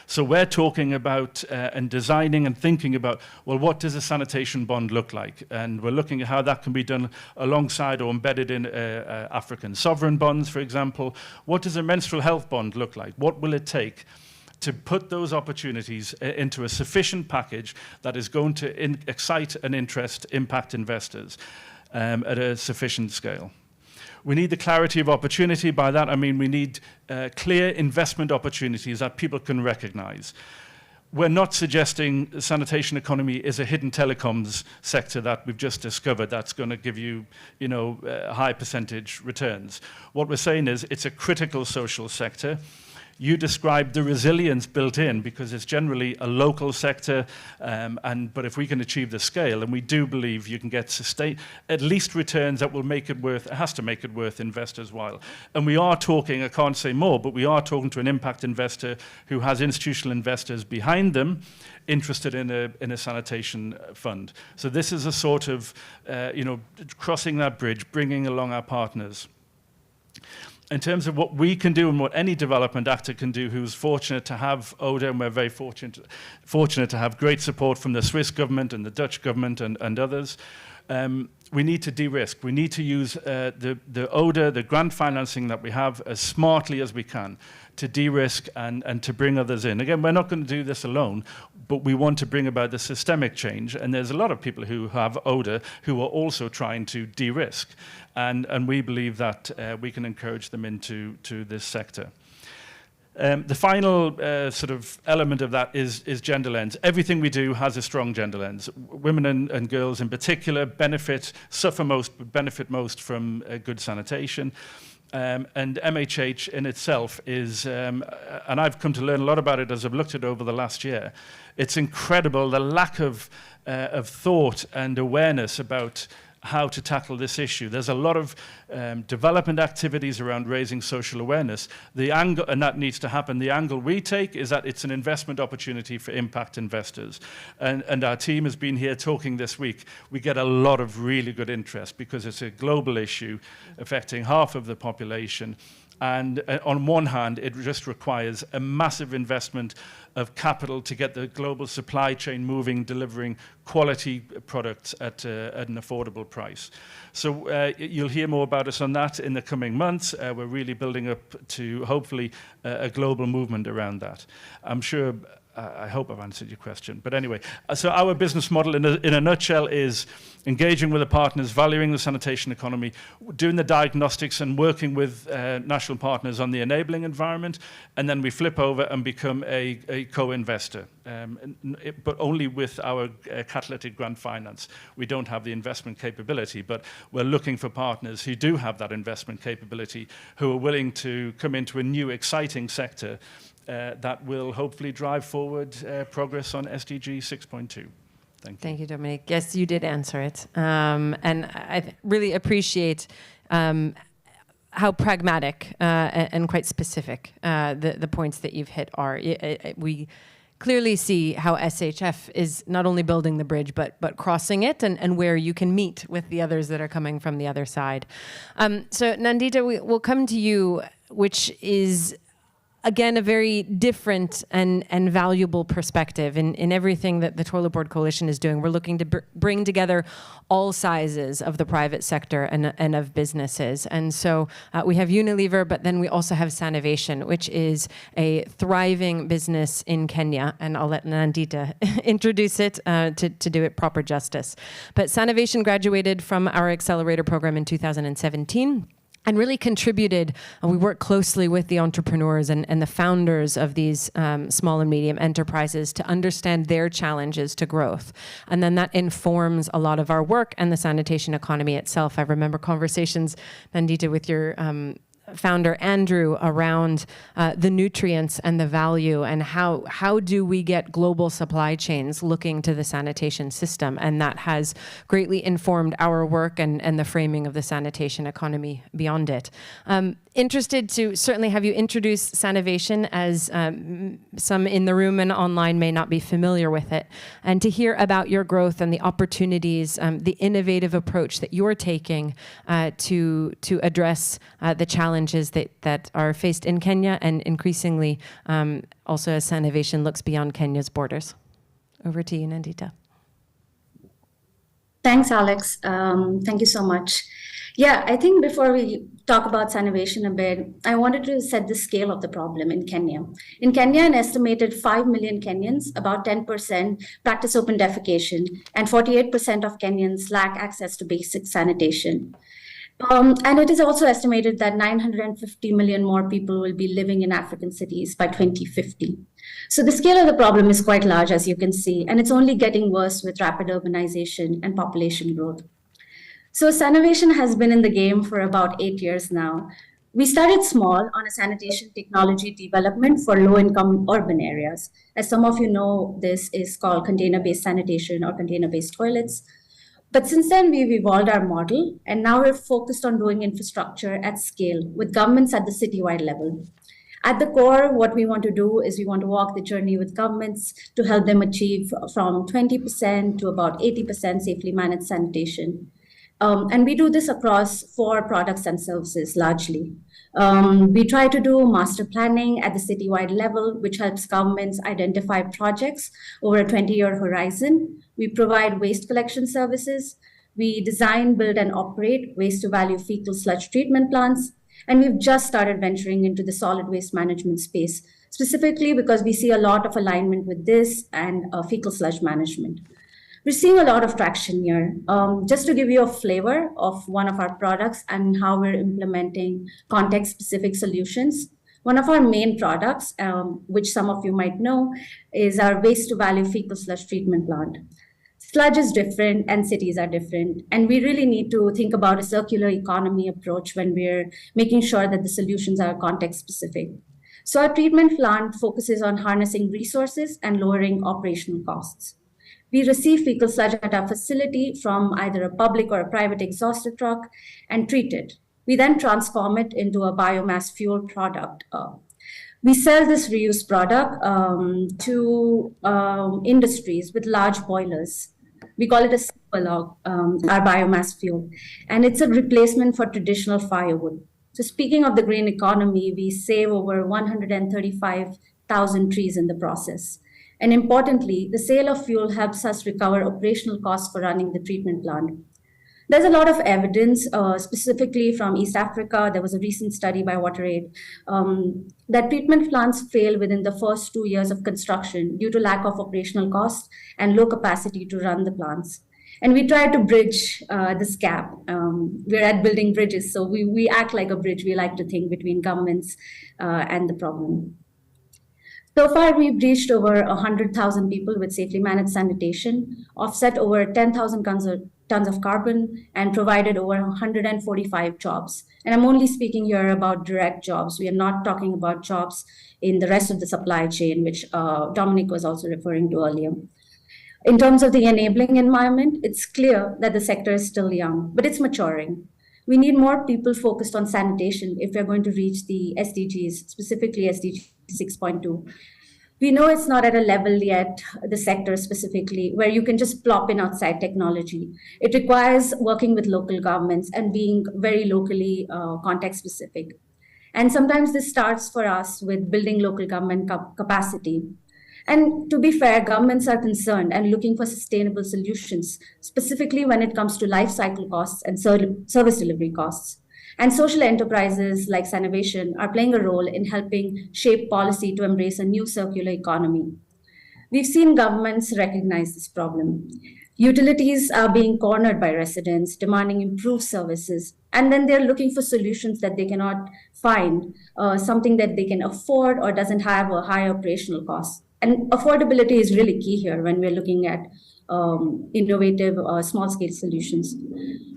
So we're talking about and designing and thinking about, well, what does a sanitation bond look like? And we're looking at how that can be done alongside or embedded in African sovereign bonds, for example. What does a menstrual health bond look like? What will it take to put those opportunities into a sufficient package that is going to excite and interest impact investors at a sufficient scale? We need the clarity of opportunity. By that, I mean we need clear investment opportunities that people can recognize. We're not suggesting the sanitation economy is a hidden telecoms sector that we've just discovered that's going to give you, high percentage returns. What we're saying is it's a critical social sector. You described the resilience built in because it's generally a local sector, but if we can achieve the scale, and we do believe you can get at least returns that will make it worth, it has to make it worth investors' while. And we are talking, I can't say more, but we are talking to an impact investor who has institutional investors behind them interested in a sanitation fund. So this is a sort of, crossing that bridge, bringing along our partners. In terms of what we can do and what any development actor can do who's fortunate to have ODA, and we're very fortunate to have great support from the Swiss government and the Dutch government and others, we need to de-risk. We need to use the ODA, the grant financing that we have, as smartly as we can to de-risk and to bring others in. Again, we're not going to do this alone, but we want to bring about the systemic change. And there's a lot of people who have ODA who are also trying to de-risk. And we believe that we can encourage them into this sector. The final sort of element of that is gender lens. Everything we do has a strong gender lens. Women and girls in particular suffer most, but benefit most from good sanitation. And MHH in itself is, and I've come to learn a lot about it as I've looked at it over the last year. It's incredible the lack of thought and awareness about how to tackle this issue. There's a lot of development activities around raising social awareness. The angle, and that needs to happen, the angle we take is that it's an investment opportunity for impact investors. And our team has been here talking this week. We get a lot of really good interest because it's a global issue affecting half of the population. And on one hand, it just requires a massive investment of capital to get the global supply chain moving, delivering quality products at an affordable price. So you'll hear more about us on that in the coming months. We're really building up to hopefully a global movement around that. I'm sure, I hope I've answered your question. But anyway, so our business model in a nutshell is engaging with the partners, valuing the sanitation economy, doing the diagnostics and working with national partners on the enabling environment, and then we flip over and become a co-investor, but only with our catalytic grant finance. We don't have the investment capability, but we're looking for partners who do have that investment capability, who are willing to come into a new exciting sector that will hopefully drive forward progress on SDG 6.2. Thank you, Dominique. Yes, you did answer it. And I really appreciate how pragmatic and quite specific the points that you've hit are. We clearly see how SHF is not only building the bridge, but crossing it and where you can meet with the others that are coming from the other side. So Nandita, we'll come to you, which is again, a very different and valuable perspective in everything that the Toilet Board Coalition is doing. We're looking to bring together all sizes of the private sector and of businesses. And so we have Unilever, but then we also have Sanitation, which is a thriving business in Kenya. And I'll let Nandita introduce it to do it proper justice. But Sanitation graduated from our accelerator program in 2017. And really contributed, we work closely with the entrepreneurs and the founders of these small and medium enterprises to understand their challenges to growth. And then that informs a lot of our work and the sanitation economy itself. I remember conversations, Nandita, with your founder Andrew around the nutrients and the value and how do we get global supply chains looking to the sanitation system, and that has greatly informed our work and the framing of the sanitation economy beyond it. Interested to certainly have you introduce Sanitation, as some in the room and online may not be familiar with it, and to hear about your growth and the opportunities, the innovative approach that you're taking to address the challenges challenges that are faced in Kenya, and increasingly also as Sanitation looks beyond Kenya's borders. Over to you, Nandita. Thanks, Alex. Thank you so much. Yeah, I think before we talk about Sanitation a bit, I wanted to set the scale of the problem in Kenya. In Kenya, an estimated 5 million Kenyans, about 10%, practice open defecation, and 48% of Kenyans lack access to basic sanitation. And it is also estimated that 950 million more people will be living in African cities by 2050. So the scale of the problem is quite large, as you can see, and it's only getting worse with rapid urbanization and population growth. So Sanitation has been in the game for about 8 years now. We started small on a sanitation technology development for low-income urban areas. As some of you know, this is called container-based sanitation or container-based toilets. But since then, we've evolved our model, and now we're focused on doing infrastructure at scale with governments at the citywide level. At the core, what we want to do is we want to walk the journey with governments to help them achieve from 20% to about 80% safely managed sanitation. And we do this across 4 products and services largely. We try to do master planning at the citywide level, which helps governments identify projects over a 20-year horizon. We provide waste collection services. We design, build, and operate waste-to-value fecal sludge treatment plants. And we've just started venturing into the solid waste management space, specifically because we see a lot of alignment with this and fecal sludge management. We're seeing a lot of traction here. Just to give you a flavor of one of our products and how we're implementing context-specific solutions, one of our main products, which some of you might know, is our waste-to-value fecal sludge treatment plant. Sludge is different and cities are different, and we really need to think about a circular economy approach when we're making sure that the solutions are context-specific. So our treatment plant focuses on harnessing resources and lowering operational costs. We receive fecal sludge at our facility from either a public or a private exhauster truck and treat it. We then transform it into a biomass fuel product. We sell this reused product to industries with large boilers. We call it a super log, our biomass fuel, and it's a replacement for traditional firewood. So speaking of the green economy, we save over 135,000 trees in the process. And importantly, the sale of fuel helps us recover operational costs for running the treatment plant. There's a lot of evidence, specifically from East Africa. There was a recent study by WaterAid that treatment plants fail within the first 2 years of construction due to lack of operational costs and low capacity to run the plants. And we try to bridge this gap. We're at building bridges, so we act like a bridge. We like to think between governments and the problem. So far, we've reached over 100,000 people with safely managed sanitation, offset over 10,000 tons of carbon, and provided over 145 jobs. And I'm only speaking here about direct jobs. We are not talking about jobs in the rest of the supply chain, which Dominic was also referring to earlier. In terms of the enabling environment, it's clear that the sector is still young, but it's maturing. We need more people focused on sanitation if we're going to reach the SDGs, specifically SDG 6.2. We know it's not at a level yet, the sector specifically, where you can just plop in outside technology. It requires working with local governments and being very locally context specific. And sometimes this starts for us with building local government capacity. And to be fair, governments are concerned and looking for sustainable solutions, specifically when it comes to life cycle costs and service delivery costs. And social enterprises like Sanitation are playing a role in helping shape policy to embrace a new circular economy. We've seen governments recognize this problem. Utilities are being cornered by residents, demanding improved services, and then they're looking for solutions that they cannot find, something that they can afford or doesn't have a high operational cost. And affordability is really key here when we're looking at innovative small-scale solutions.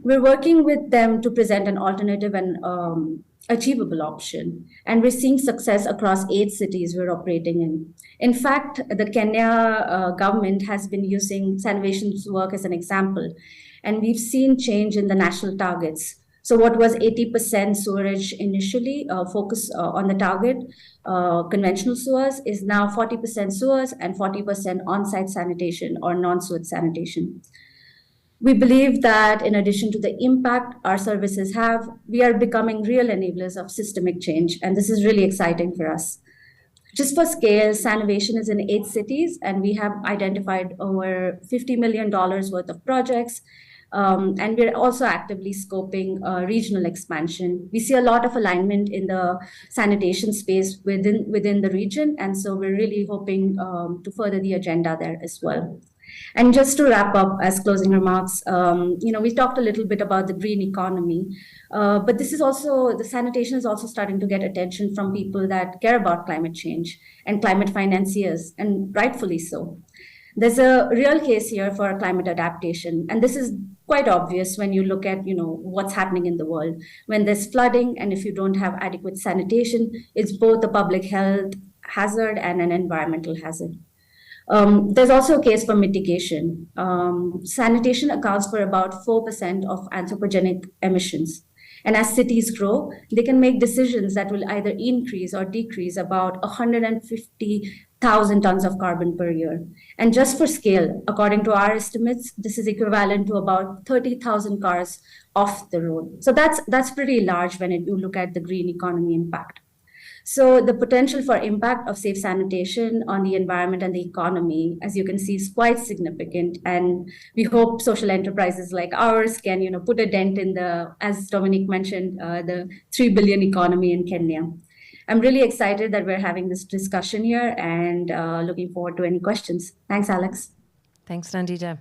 We're working with them to present an alternative and achievable option. And we're seeing success across 8 cities we're operating in. In fact, the Kenya government has been using Sanivation's work as an example. And we've seen change in the national targets. So what was 80% sewerage initially, focus on the target, conventional sewers, is now 40% sewers and 40% on-site sanitation or non-sewage sanitation. We believe that in addition to the impact our services have, we are becoming real enablers of systemic change. And this is really exciting for us. Just for scale, Sanitation is in 8 cities, and we have identified over $50 million worth of projects. And we're also actively scoping regional expansion. We see a lot of alignment in the sanitation space within the region, and so we're really hoping to further the agenda there as well. And just to wrap up as closing remarks, we talked a little bit about the green economy, but the sanitation is also starting to get attention from people that care about climate change and climate financiers, and rightfully so. There's a real case here for climate adaptation, and this is quite obvious when you look at what's happening in the world. When there's flooding, and if you don't have adequate sanitation, it's both a public health hazard and an environmental hazard. There's also a case for mitigation. Sanitation accounts for about 4% of anthropogenic emissions. And as cities grow, they can make decisions that will either increase or decrease about 150,000 tons of carbon per year. And just for scale, according to our estimates, this is equivalent to about 30,000 cars off the road. So that's pretty large when you look at the green economy impact. So the potential for impact of safe sanitation on the environment and the economy, as you can see, is quite significant. And we hope social enterprises like ours can, put a dent in as Dominique mentioned, the 3 billion economy in Kenya. I'm really excited that we're having this discussion here and looking forward to any questions. Thanks, Alex. Thanks, Nandita.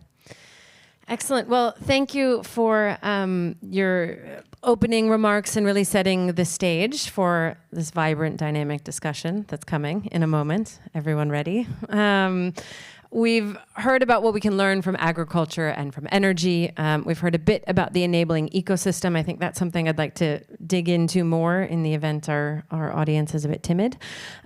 Excellent. Well, thank you for your opening remarks and really setting the stage for this vibrant, dynamic discussion that's coming in a moment. Everyone ready? We've heard about what we can learn from agriculture and from energy. We've heard a bit about the enabling ecosystem. I think that's something I'd like to dig into more in the event our audience is a bit timid.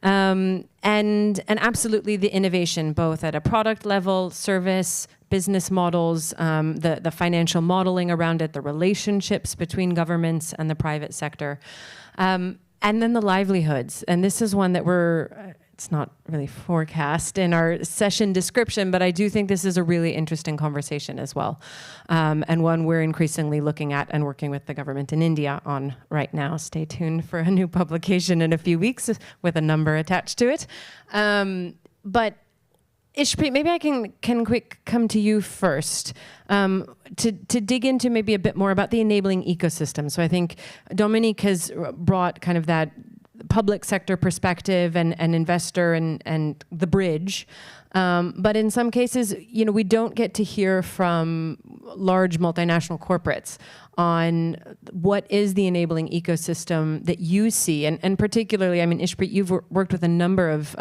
And absolutely the innovation, both at a product level, service, business models, the financial modeling around it, the relationships between governments and the private sector, and then the livelihoods. And this is one that it's not really forecast in our session description, but I do think this is a really interesting conversation as well, and one we're increasingly looking at and working with the government in India on right now. Stay tuned for a new publication in a few weeks with a number attached to it. But Ishpreet, maybe I can come to you first to dig into maybe a bit more about the enabling ecosystem. So I think Dominique has brought kind of that public sector perspective and investor and the bridge. But in some cases, we don't get to hear from large multinational corporates on what is the enabling ecosystem that you see. And particularly, Ishpreet, you've worked with a number of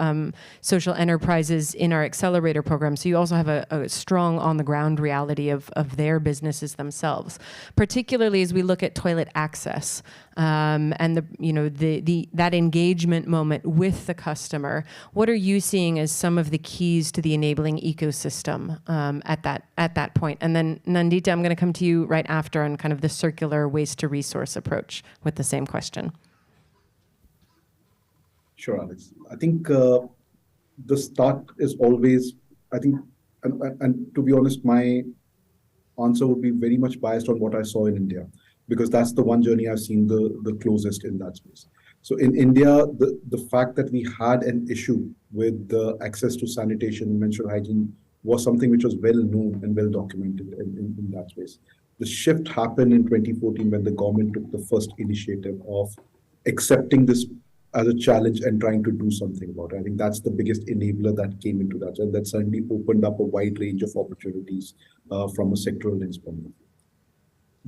social enterprises in our accelerator program, so you also have a strong on-the-ground reality of their businesses themselves, particularly as we look at toilet access and that engagement moment with the customer. What are you seeing as some of the keys to the enabling ecosystem at that point? And then Nandita, I'm going to come to you right after on kind of the circular waste to resource approach with the same question. Sure, Alex. I think the start is always, and to be honest, my answer would be very much biased on what I saw in India, because that's the one journey I've seen the closest in that space. So in India, the fact that we had an issue with the access to sanitation, menstrual hygiene, was something which was well known and well documented in that space. The shift happened in 2014 when the government took the first initiative of accepting this as a challenge and trying to do something about it. I think that's the biggest enabler that came into that. And that suddenly opened up a wide range of opportunities from a sectoral lens point of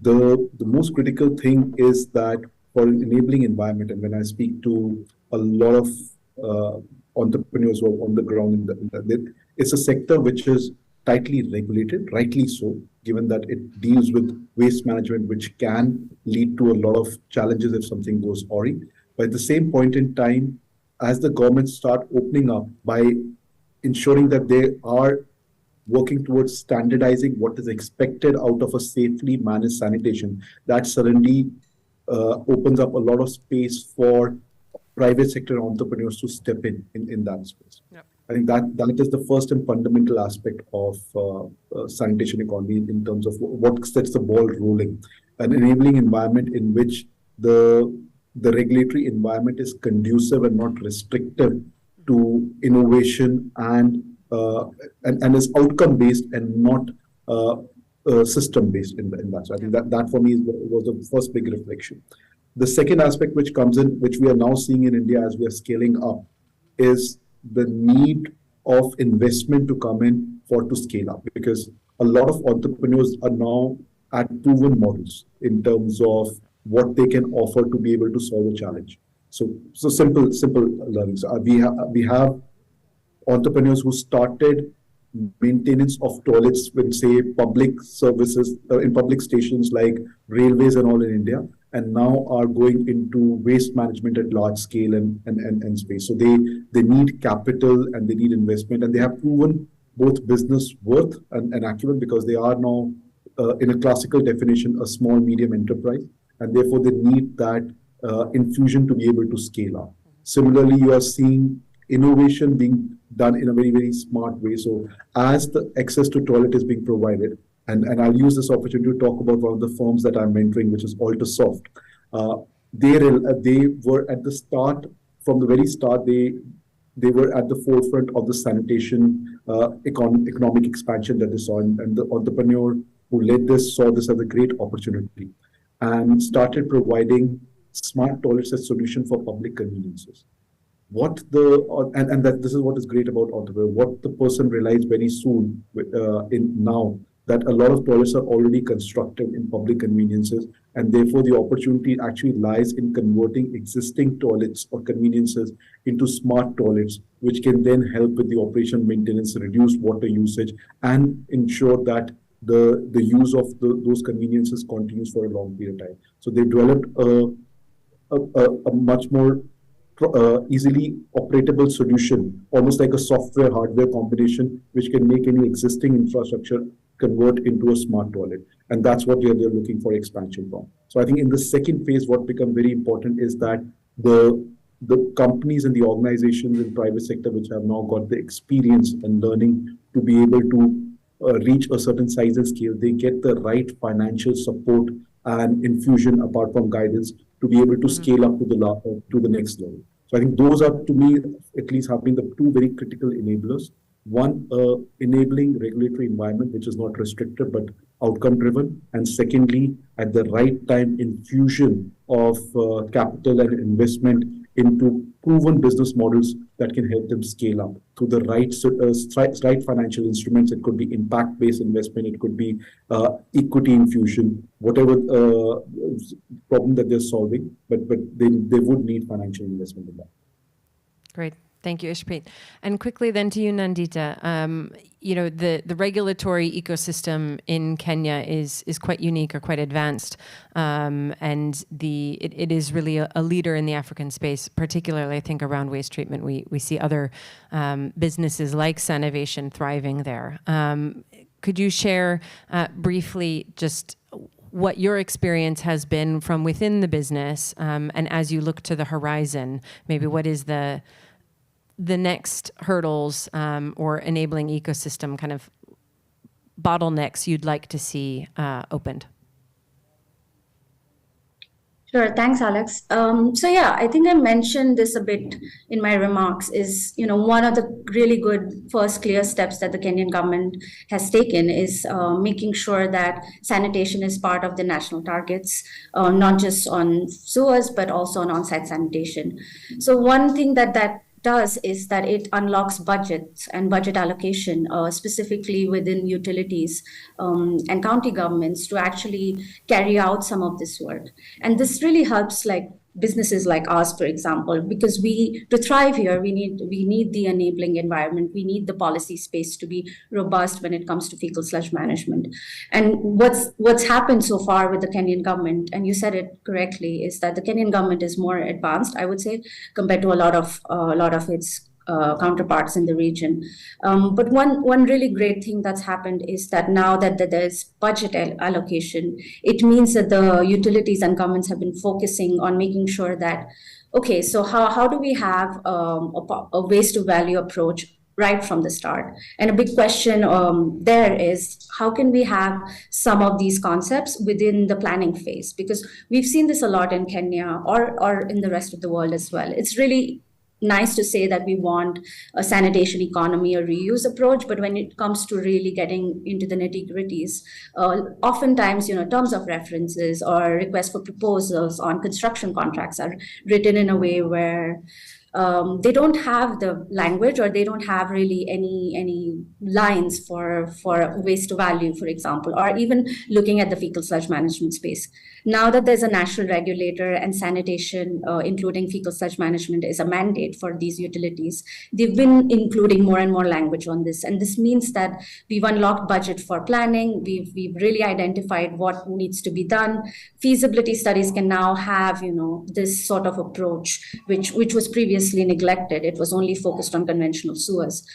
view. The most critical thing is that for an enabling environment, and when I speak to a lot of entrepreneurs who are on the ground, it's a sector which is tightly regulated, rightly so, given that it deals with waste management, which can lead to a lot of challenges if something goes awry. But at the same point in time, as the governments start opening up by ensuring that they are working towards standardizing what is expected out of a safely managed sanitation, that suddenly opens up a lot of space for private sector entrepreneurs to step in that space. Yep. I think that is the first and fundamental aspect of sanitation economy in terms of what sets the ball rolling. An enabling environment in which the regulatory environment is conducive and not restrictive to innovation and is outcome based and not system based in that. So I think that for me was the first big reflection. The second aspect which comes in, which we are now seeing in India as we are scaling up, is the need of investment to come in to scale up, because a lot of entrepreneurs are now at proven models in terms of what they can offer to be able to solve a challenge. So simple learnings. We have entrepreneurs who started maintenance of toilets with, say, public services in public stations like railways and all in India, and now are going into waste management at large scale and space. So they need capital and they need investment, and they have proven both business worth and acumen, because they are now, in a classical definition, a small medium enterprise, and therefore they need that infusion to be able to scale up. Similarly, you are seeing innovation being done in a very, very smart way. So as the access to toilet is being provided, and I'll use this opportunity to talk about one of the firms that I'm mentoring, which is Altasoft. They were at the start, from the very start, they were at the forefront of the sanitation economic expansion that they saw, and the entrepreneur who led this saw this as a great opportunity and started providing smart toilets as solution for public conveniences. This is what is great about entrepreneur. What the person realized very soon that a lot of toilets are already constructed in public conveniences, and therefore the opportunity actually lies in converting existing toilets or conveniences into smart toilets, which can then help with the operation maintenance, reduce water usage, and ensure that the use of those conveniences continues for a long period of time. So they developed a much more easily operatable solution, almost like a software hardware combination, which can make any existing infrastructure convert into a smart toilet. And that's what they're looking for expansion from. So I think in the second phase, what becomes very important is that the companies and the organizations in private sector which have now got the experience and learning to be able to reach a certain size and scale, they get the right financial support and infusion apart from guidance to be able to scale up to the next level. So I think those are, to me, at least have been the two very critical enablers. One, enabling regulatory environment, which is not restrictive but outcome driven. And secondly, at the right time, infusion of capital and investment into proven business models that can help them scale up through the right financial instruments. It could be impact-based investment, it could be equity infusion, whatever problem that they're solving, but they would need financial investment in that. Great. Thank you, Ishpreet. And quickly then to you, Nandita. The regulatory ecosystem in Kenya is quite unique or quite advanced, and it is really a leader in the African space, particularly I think around waste treatment. We see other businesses like Sanitation thriving there. Could you share briefly just what your experience has been from within the business, and as you look to the horizon, maybe what is the next hurdles or enabling ecosystem kind of bottlenecks you'd like to see opened? Sure, thanks, Alex. I think I mentioned this a bit in my remarks is, one of the really good first clear steps that the Kenyan government has taken is making sure that sanitation is part of the national targets, not just on sewers, but also on on-site sanitation. So one thing that does is that it unlocks budgets and budget allocation, specifically within utilities and county governments, to actually carry out some of this work. And this really helps businesses like ours, for example, because to thrive here, we need the enabling environment. We need the policy space to be robust when it comes to fecal sludge management. And what's happened so far with the Kenyan government, and you said it correctly, is that the Kenyan government is more advanced, I would say, compared to a lot of its counterparts in the region. But one really great thing that's happened is that now that there's budget allocation, it means that the utilities and governments have been focusing on making sure that okay, so how do we have a waste to value approach right from the start? And a big question there is, how can we have some of these concepts within the planning phase? Because we've seen this a lot in Kenya or in the rest of the world as well. It's really nice to say that we want a sanitation economy or reuse approach, but when it comes to really getting into the nitty-gritties, oftentimes, terms of references or requests for proposals on construction contracts are written in a way where they don't have the language, or they don't have really any lines for waste to value, for example, or even looking at the fecal sludge management space. Now that there's a national regulator and sanitation, including fecal sludge management, is a mandate for these utilities, they've been including more and more language on this. And this means that we've unlocked budget for planning. We've really identified what needs to be done. Feasibility studies can now have, this sort of approach, which was previously neglected. It was only focused on conventional sewers.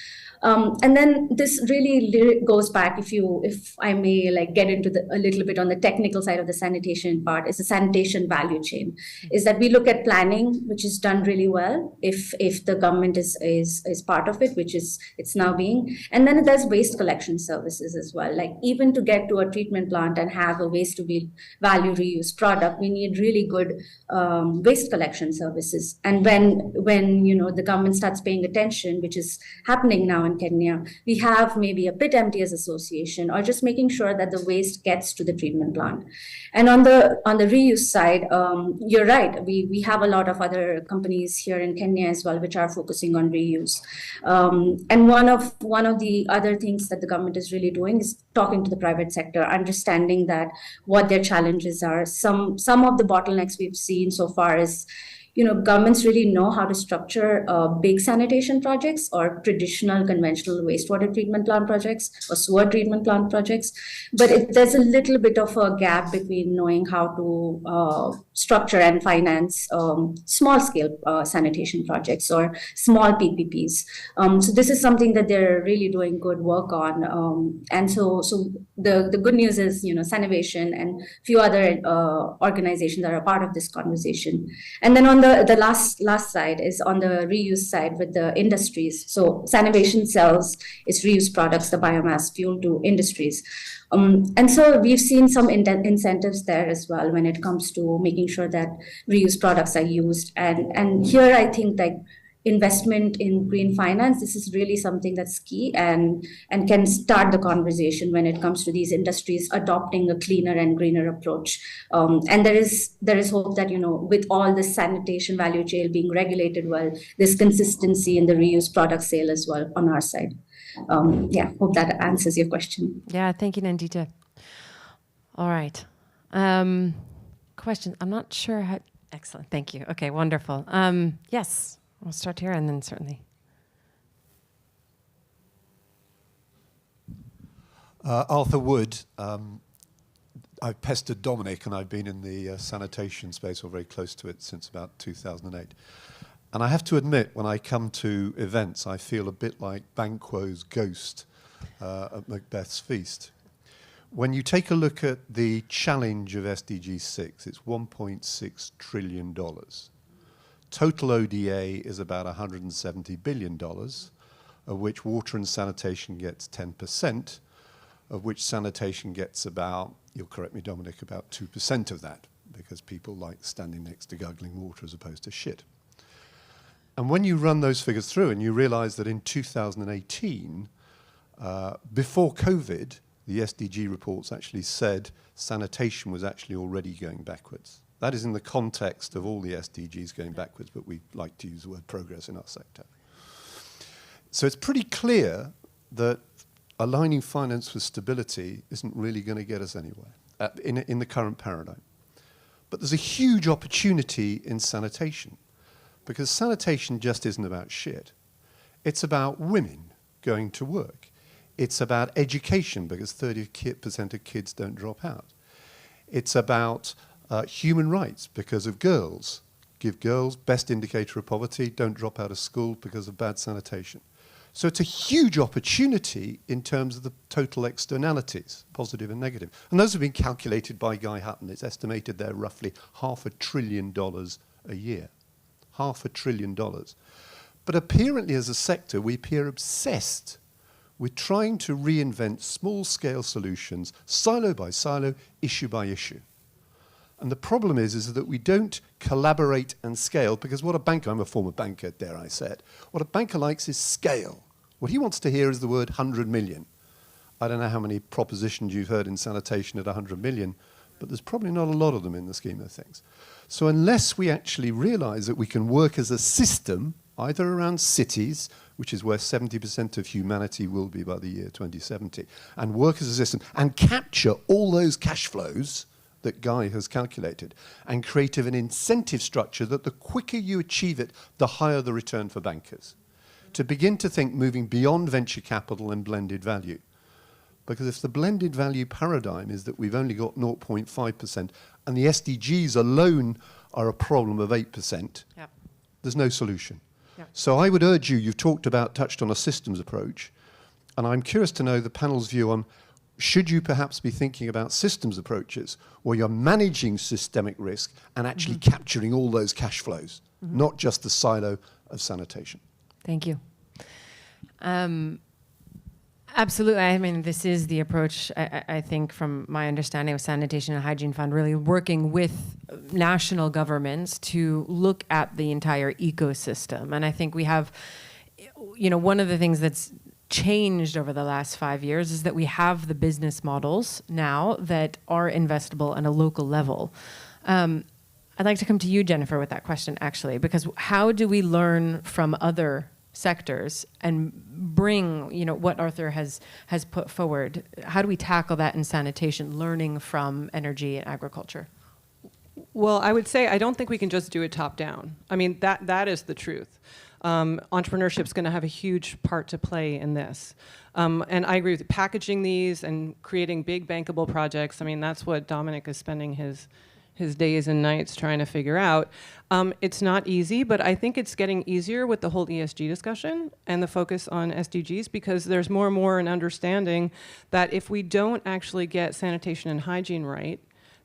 And then this really goes back, if I may, get into a little bit on the technical side of the sanitation part, is the sanitation value chain. Is that we look at planning, which is done really well if the government is part of it, which is it's now being. And then there's waste collection services as well. Like, even to get to a treatment plant and have a waste to be value reuse product, we need really good waste collection services. And when the government starts paying attention, which is happening now in Kenya, we have maybe a pit emptiers association, or just making sure that the waste gets to the treatment plant. And on the reuse side, you're right. We have a lot of other companies here in Kenya as well, which are focusing on reuse. And one of the other things that the government is really doing is talking to the private sector, understanding that what their challenges are. Some of the bottlenecks we've seen so far is, governments really know how to structure big sanitation projects or traditional conventional wastewater treatment plant projects or sewer treatment plant projects. But there's a little bit of a gap between knowing how to structure and finance small scale sanitation projects or small PPPs. So this is something that they're really doing good work on. And so the good news is, Sanitation and a few other organizations that are part of this conversation. And then on the last side is on the reuse side with the industries. So Sanitation sells its reuse products, the biomass fuel, to industries. And so we've seen some incentives there as well when it comes to making sure that reuse products are used. And here I think investment in green finance, this is really something that's key and can start the conversation when it comes to these industries adopting a cleaner and greener approach. And there is hope that, with all the sanitation value chain being regulated well, there's consistency in the reuse product sale as well on our side. Hope that answers your question. Yeah, thank you, Nandita. All right. Question. I'm not sure how. Excellent. Thank you. Okay, wonderful. Yes. We'll start here and then certainly. Arthur Wood. I've pestered Dominic, and I've been in the sanitation space, or very close to it, since about 2008. And I have to admit, when I come to events, I feel a bit like Banquo's ghost at Macbeth's feast. When you take a look at the challenge of SDG 6, it's $1.6 trillion. Total ODA is about $170 billion, of which water and sanitation gets 10%, of which sanitation gets about, you'll correct me, Dominic, about 2% of that, because people like standing next to guggling water as opposed to shit. And when you run those figures through and you realize that in 2018, before COVID, the SDG reports actually said sanitation was actually already going backwards. That is in the context of all the SDGs going backwards, but we like to use the word progress in our sector. So it's pretty clear that aligning finance with stability isn't really going to get us anywhere in the current paradigm. But there's a huge opportunity in sanitation, because sanitation just isn't about shit. It's about women going to work. It's about education, because 30% of kids don't drop out. It's about human rights, because of girls. Give girls best indicator of poverty, don't drop out of school because of bad sanitation. So it's a huge opportunity in terms of the total externalities, positive and negative. And those have been calculated by Guy Hutton. It's estimated they're roughly $500 billion a year. $500 billion. But apparently as a sector, we appear obsessed with trying to reinvent small-scale solutions, silo by silo, issue by issue. And the problem is that we don't collaborate and scale, because what a banker, I'm a former banker, dare I say it, what a banker likes is scale. What he wants to hear is the word 100 million. I don't know how many propositions you've heard in sanitation at 100 million, but there's probably not a lot of them in the scheme of things. So unless we actually realize that we can work as a system, either around cities, which is where 70% of humanity will be by the year 2070, and work as a system, and capture all those cash flows that Guy has calculated, and create an incentive structure that the quicker you achieve it, the higher the return for bankers. To begin to think moving beyond venture capital and blended value. Because if the blended value paradigm is that we've only got 0.5% and the SDGs alone are a problem of 8%, Yep. there's no solution. Yep. So I would urge you, you've touched on a systems approach, and I'm curious to know the panel's view on, should you perhaps be thinking about systems approaches where you're managing systemic risk and actually capturing all those cash flows, not just the silo of sanitation? Thank you. Absolutely. I mean, this is the approach, I think, from my understanding of Sanitation and Hygiene Fund, really working with national governments to look at the entire ecosystem. And I think we have, one of the things that's changed over the last 5 years is that we have the business models now that are investable on a local level. I'd like to come to you, Jennifer, with that question, actually, because how do we learn from other sectors and bring, what Arthur has put forward? How do we tackle that in sanitation, learning from energy and agriculture? Well, I would say I don't think we can just do it top down. I mean, that is the truth. Entrepreneurship is going to have a huge part to play in this. And I agree with packaging these and creating big bankable projects. I mean, that's what Dominic is spending his days and nights trying to figure out. It's not easy, but I think it's getting easier with the whole ESG discussion and the focus on SDGs, because there's more and more an understanding that if we don't actually get sanitation and hygiene right,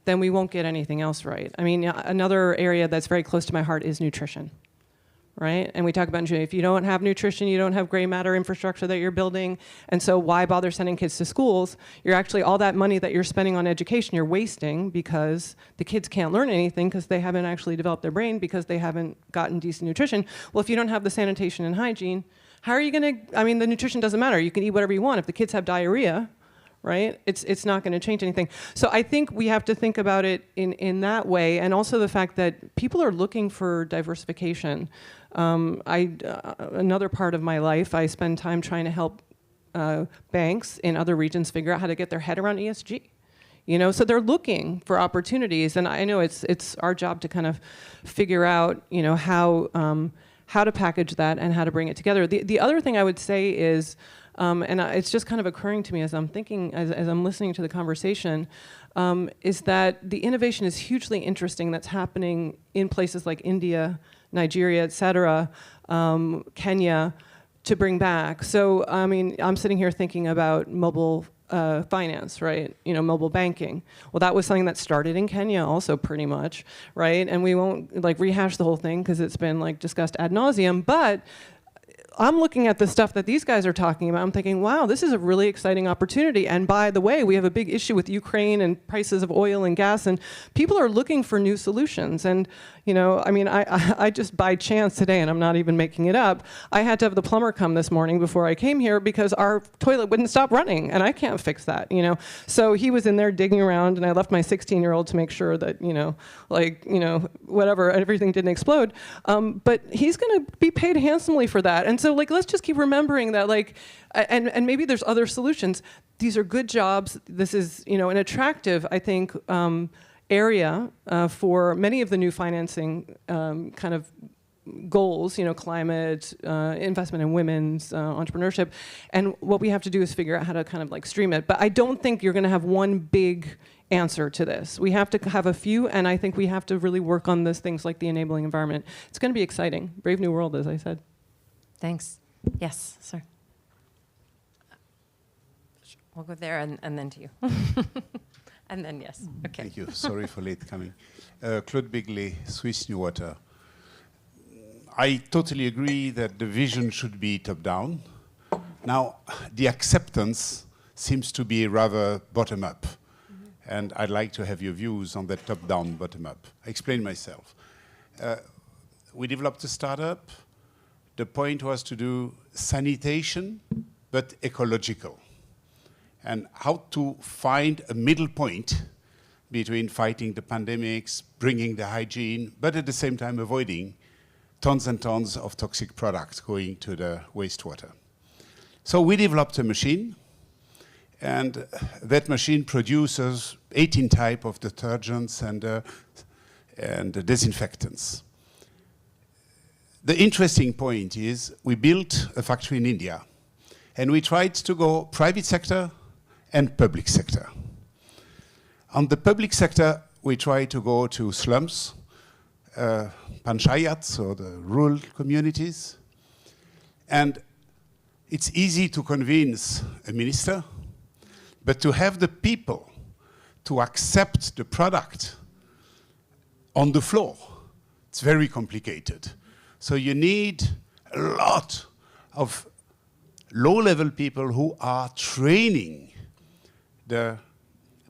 then we won't get anything else right. I mean, another area that's very close to my heart is nutrition. Right? And we talk about if you don't have nutrition, you don't have gray matter infrastructure that you're building. And so why bother sending kids to schools? You're actually, all that money that you're spending on education, you're wasting, because the kids can't learn anything because they haven't actually developed their brain, because they haven't gotten decent nutrition. Well, if you don't have the sanitation and hygiene, how are you going to, the nutrition doesn't matter. You can eat whatever you want. If the kids have diarrhea, right? It's not going to change anything. So I think we have to think about it in that way, and also the fact that people are looking for diversification. Another part of my life, I spend time trying to help banks in other regions figure out how to get their head around ESG. So they're looking for opportunities, and I know it's our job to kind of figure out, how to package that and how to bring it together. The other thing I would say is, and it's just kind of occurring to me as I'm thinking, as I'm listening to the conversation, is that the innovation is hugely interesting that's happening in places like India, Nigeria, et cetera, Kenya, to bring back. So, I'm sitting here thinking about mobile finance, right? Mobile banking. Well, that was something that started in Kenya also, pretty much, right? And we won't rehash the whole thing because it's been discussed ad nauseum, but I'm looking at the stuff that these guys are talking about. I'm thinking, wow, this is a really exciting opportunity. And by the way, we have a big issue with Ukraine and prices of oil and gas, and people are looking for new solutions. And, I just by chance today, and I'm not even making it up, I had to have the plumber come this morning before I came here because our toilet wouldn't stop running, and I can't fix that, So he was in there digging around, and I left my 16-year-old to make sure that, whatever, everything didn't explode. But he's going to be paid handsomely for that. And so, let's just keep remembering that, and maybe there's other solutions. These are good jobs. This is, an attractive, I think, area for many of the new financing kind of goals, climate, investment in women's entrepreneurship. And what we have to do is figure out how to kind of stream it. But I don't think you're going to have one big answer to this. We have to have a few, and I think we have to really work on those things like the enabling environment. It's going to be exciting. Brave new world, as I said. Thanks. Yes, sir. We'll go there and then to you. And then, yes. Okay. Thank you. Sorry for late coming. Claude Bigley, Swiss New Water. I totally agree that the vision should be top-down. Now, the acceptance seems to be rather bottom-up. And I'd like to have your views on that top-down, bottom-up. I explain myself. We developed a startup. The point was to do sanitation, but ecological. And how to find a middle point between fighting the pandemics, bringing the hygiene, but at the same time avoiding tons and tons of toxic products going to the wastewater. So we developed a machine, and that machine produces 18 types of detergents and disinfectants. The interesting point is we built a factory in India, and we tried to go private sector and public sector. On the public sector, we tried to go to slums, panchayats, or the rural communities. And it's easy to convince a minister, but to have the people to accept the product on the floor, it's very complicated. So you need a lot of low-level people who are training the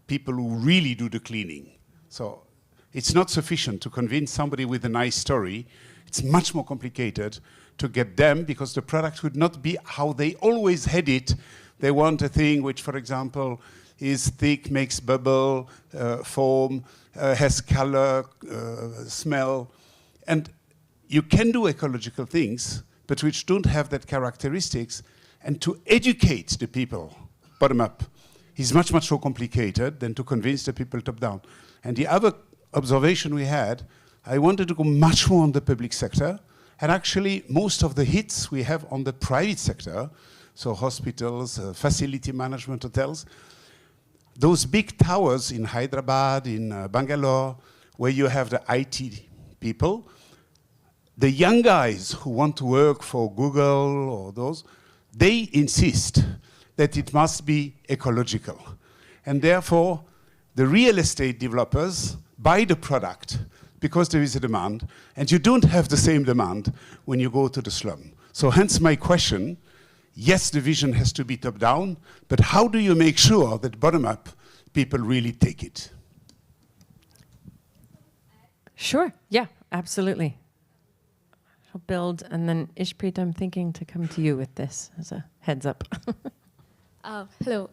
people who really do the cleaning. So it's not sufficient to convince somebody with a nice story. It's much more complicated to get them, because the product would not be how they always had it. They want a thing which, for example, is thick, makes bubble, foam, has color, smell. And you can do ecological things, but which don't have that characteristics. And to educate the people, bottom up, is much, much more complicated than to convince the people top down. And the other observation we had, I wanted to go much more on the public sector. And actually, most of the hits we have on the private sector, so hospitals, facility management, hotels, those big towers in Hyderabad, in Bangalore, where you have the IT people, the young guys who want to work for Google or those, they insist that it must be ecological. And therefore, the real estate developers buy the product because there is a demand, and you don't have the same demand when you go to the slum. So hence my question, yes, the vision has to be top-down, but how do you make sure that bottom-up people really take it? Sure, yeah, absolutely. I'll build, and then Ishpreet, I'm thinking to come to you with this as a heads up. Hello,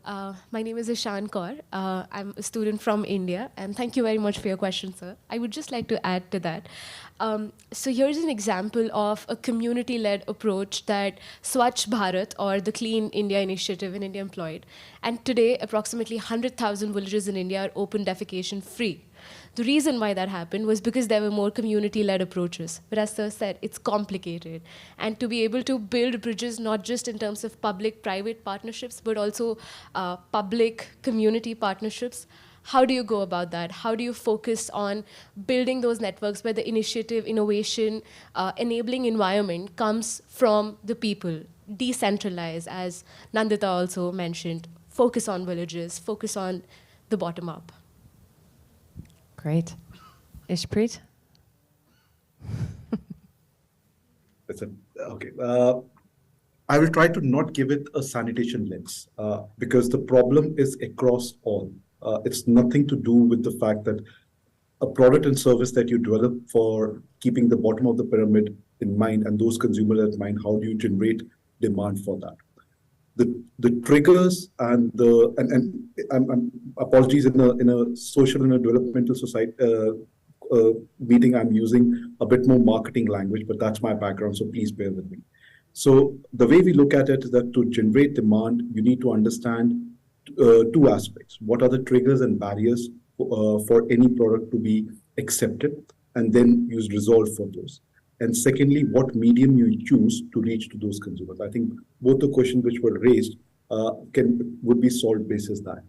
my name is Ishan Kaur. I'm a student from India, and thank you very much for your question, sir. I would just like to add to that. So here's an example of a community-led approach that Swachh Bharat, or the Clean India Initiative in India, employed. And today, approximately 100,000 villages in India are open defecation free. The reason why that happened was because there were more community-led approaches. But as Sir said, it's complicated. And to be able to build bridges, not just in terms of public-private partnerships, but also public-community partnerships, how do you go about that? How do you focus on building those networks where the initiative, innovation, enabling environment comes from the people? Decentralize, as Nandita also mentioned. Focus on villages, focus on the bottom up. Great. Ishpreet? Okay. I will try to not give it a sanitation lens because the problem is across all. It's nothing to do with the fact that a product and service that you develop for keeping the bottom of the pyramid in mind and those consumers in mind, how do you generate demand for that? The triggers and apologies, in a social and a developmental society meeting, I'm using a bit more marketing language, but that's my background, so please bear with me. So the way we look at it is that to generate demand, you need to understand two aspects. What are the triggers and barriers for any product to be accepted, and then use resolve for those. And secondly, what medium you choose to reach to those consumers. I think both the questions which were raised would be solved basis that.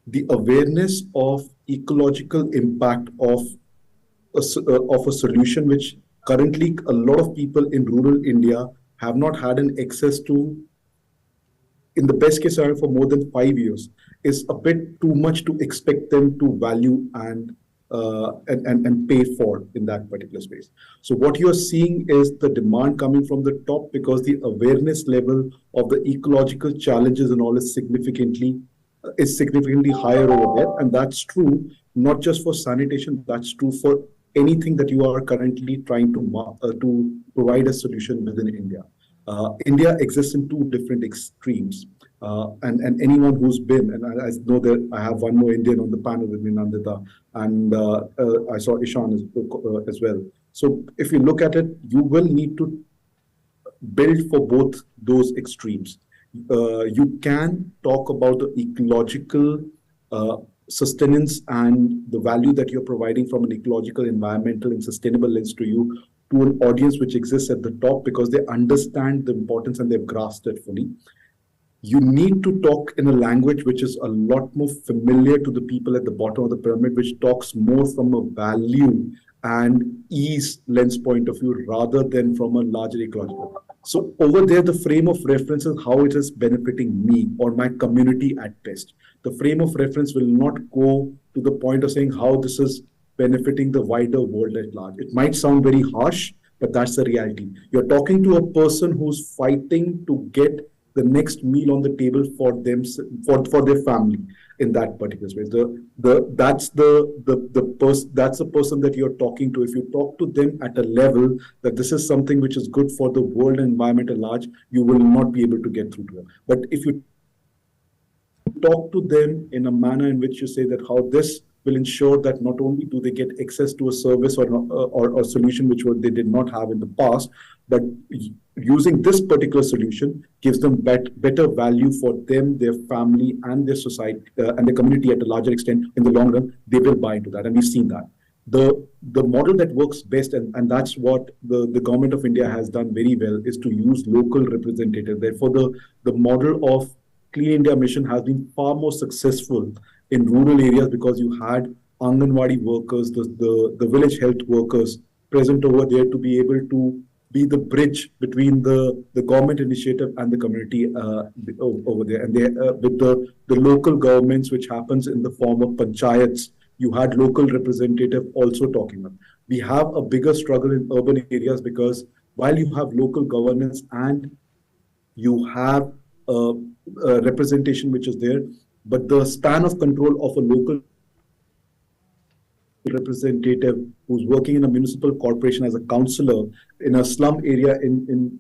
The awareness of ecological impact of a solution which currently a lot of people in rural India have not had an access to, in the best case scenario, for more than 5 years, is a bit too much to expect them to value and and pay for in that particular space. So what you're seeing is the demand coming from the top because the awareness level of the ecological challenges and all is significantly higher over there. And that's true not just for sanitation, that's true for anything that you are currently trying to provide a solution within India. India exists in two different extremes. And anyone who's been, and I know that I have one more Indian on the panel with me, Nandita, and I saw Ishan as well. So if you look at it, you will need to build for both those extremes. You can talk about the ecological sustenance and the value that you're providing from an ecological, environmental, and sustainable lens to an audience which exists at the top because they understand the importance and they've grasped it fully. You need to talk in a language which is a lot more familiar to the people at the bottom of the pyramid, which talks more from a value and ease lens point of view rather than from a larger ecological. So over there, the frame of reference is how it is benefiting me or my community at best. The frame of reference will not go to the point of saying how this is benefiting the wider world at large. It might sound very harsh, but that's the reality. You're talking to a person who's fighting to get the next meal on the table for them, for their family in that particular space. That's the person that you're talking to. If you talk to them at a level that this is something which is good for the world and environment at large, you will not be able to get through to them. But if you talk to them in a manner in which you say that how this will ensure that not only do they get access to a service or a solution which they did not have in the past, but using this particular solution gives them better value for them, their family, and their society and the community at a larger extent in the long run, they will buy into that. And we've seen that. The model that works best, and that's what the government of India has done very well, is to use local representatives. Therefore, the model of Clean India Mission has been far more successful in rural areas because you had Anganwadi workers, the village health workers present over there to be able to be the bridge between the government initiative and the community over there. And with the local governments, which happens in the form of panchayats, you had local representative also talking about. We have a bigger struggle in urban areas because while you have local governance and you have representation which is there, but the span of control of a local representative who's working in a municipal corporation as a councillor in a slum area in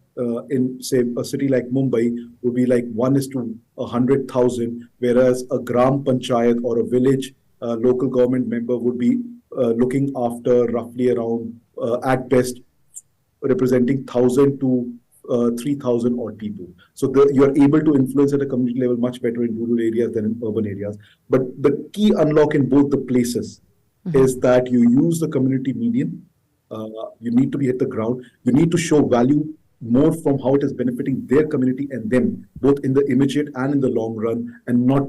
say a city like Mumbai would be like 1:100,000, whereas a gram panchayat or a village local government member would be looking after roughly around at best representing 1,000 to 3,000 odd people. So you're able to influence at a community level much better in rural areas than in urban areas. But the key unlock in both the places is that you use the community medium. You need to be at the ground. You need to show value more from how it is benefiting their community and them, both in the immediate and in the long run, and not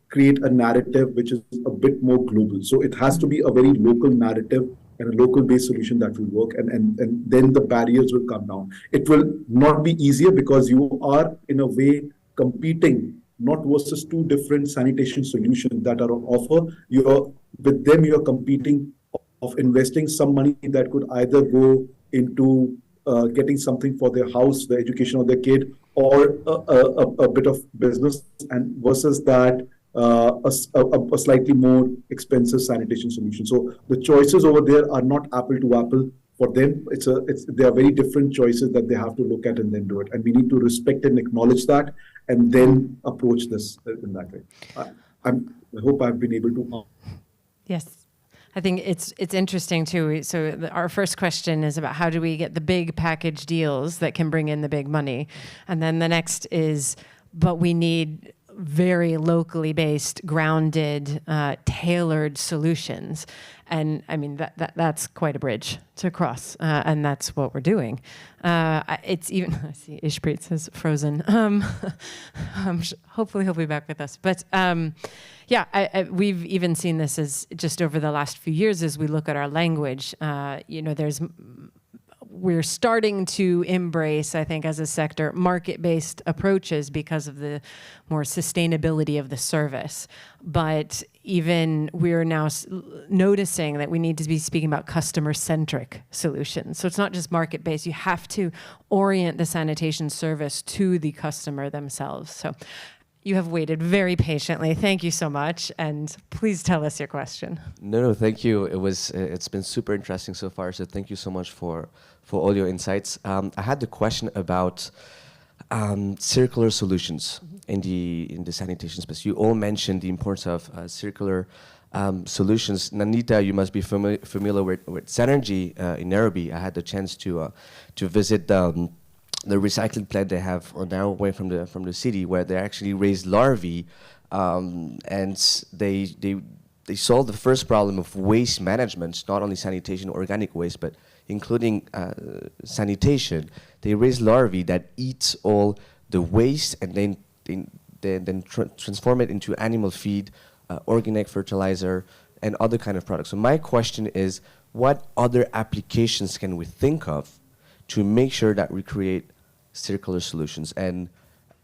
create a narrative which is a bit more global. So it has to be a very local narrative and a local-based solution that will work, and then the barriers will come down. It will not be easier because you are, in a way, competing not versus two different sanitation solutions that are on offer. With them, you're competing of investing some money that could either go into getting something for their house, the education of their kid, or a bit of business, and versus that, a slightly more expensive sanitation solution. So the choices over there are not apple to apple. For them, they are very different choices that they have to look at and then do it. And we need to respect and acknowledge that, and then approach this in that way. I hope I've been able to. Yes. I think it's interesting too. So our first question is about how do we get the big package deals that can bring in the big money, and then the next is, but we need very locally based, grounded, tailored solutions. And I mean, that's quite a bridge to cross. And that's what we're doing. It's even, I see Ishpreet says frozen. Hopefully he'll be back with us. But we've even seen this as just over the last few years as we look at our language. we're starting to embrace, I think, as a sector, market-based approaches because of the more sustainability of the service. But even we're now noticing that we need to be speaking about customer-centric solutions. So it's not just market-based. You have to orient the sanitation service to the customer themselves. So you have waited very patiently. Thank you so much. And please tell us your question. No, thank you. It's been super interesting so far. So thank you so much for all your insights. I had the question about circular solutions in the sanitation space. You all mentioned the importance of circular solutions. Nandita, you must be familiar with Synergy in Nairobi. I had the chance to visit the recycling plant they have now away from the city, where they actually raise larvae, and they solve the first problem of waste management, not only sanitation, organic waste, but including sanitation. They raise larvae that eat all the waste and then transform it into animal feed, organic fertilizer, and other kind of products. So my question is, what other applications can we think of to make sure that we create circular solutions? And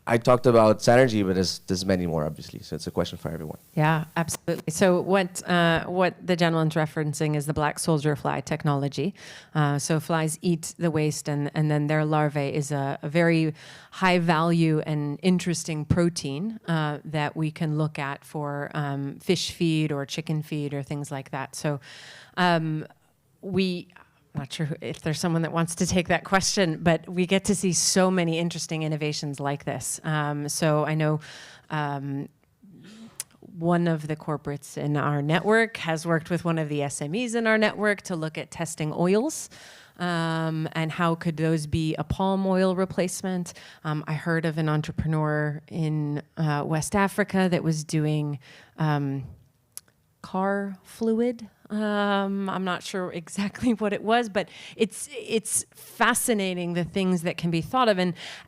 I talked about Synergy, but there's many more, obviously. So it's a question for everyone. Yeah, absolutely. So what the gentleman's referencing is the black soldier fly technology. So flies eat the waste, and then their larvae is a very high value and interesting protein that we can look at for fish feed or chicken feed or things like that. So I'm not sure if there's someone that wants to take that question, but we get to see so many interesting innovations like this. So I know one of the corporates in our network has worked with one of the SMEs in our network to look at testing oils. And how could those be a palm oil replacement? I heard of an entrepreneur in West Africa that was doing car fluid. I'm not sure exactly what it was, but it's fascinating the things that can be thought of,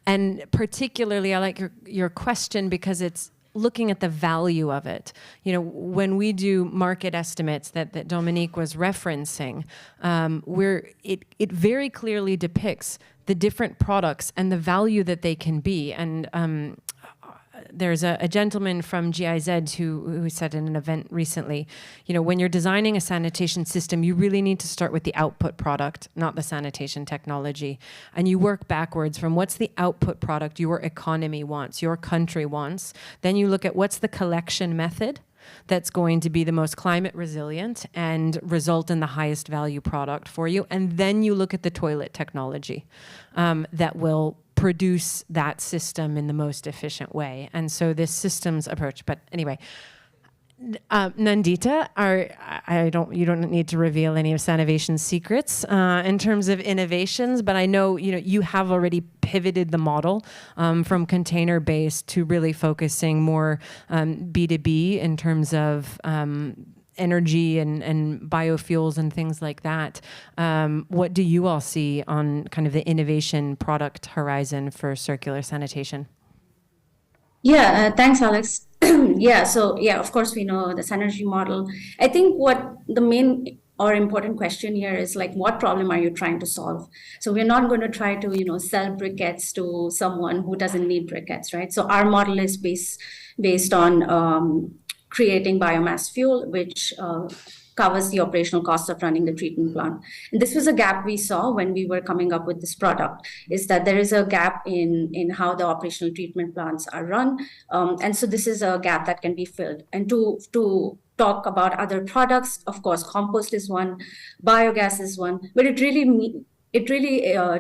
and particularly I like your question because it's looking at the value of it. You know, when we do market estimates that Dominique was referencing, it very clearly depicts the different products and the value that they can be. And there's a gentleman from GIZ who said in an event recently, you know, when you're designing a sanitation system, you really need to start with the output product, not the sanitation technology. And you work backwards from what's the output product your economy wants, your country wants. Then you look at what's the collection method that's going to be the most climate resilient and result in the highest value product for you. And then you look at the toilet technology that will produce that system in the most efficient way. And so this systems approach, but anyway, Nandita, you don't need to reveal any of Sanivation's secrets in terms of innovations, but I know you have already pivoted the model from container-based to really focusing more B2B in terms of energy and biofuels and things like that. What do you all see on kind of the innovation product horizon for circular sanitation? Yeah, thanks, Alex. Of course, we know the Synergy model. I think what the main or important question here is like, what problem are you trying to solve? So we're not going to try to, sell briquettes to someone who doesn't need briquettes, right? So our model is based on creating biomass fuel, which covers the operational costs of running the treatment plant. And this was a gap we saw when we were coming up with this product, is that there is a gap in how the operational treatment plants are run. And so this is a gap that can be filled. And to talk about other products, of course, compost is one, biogas is one, but it really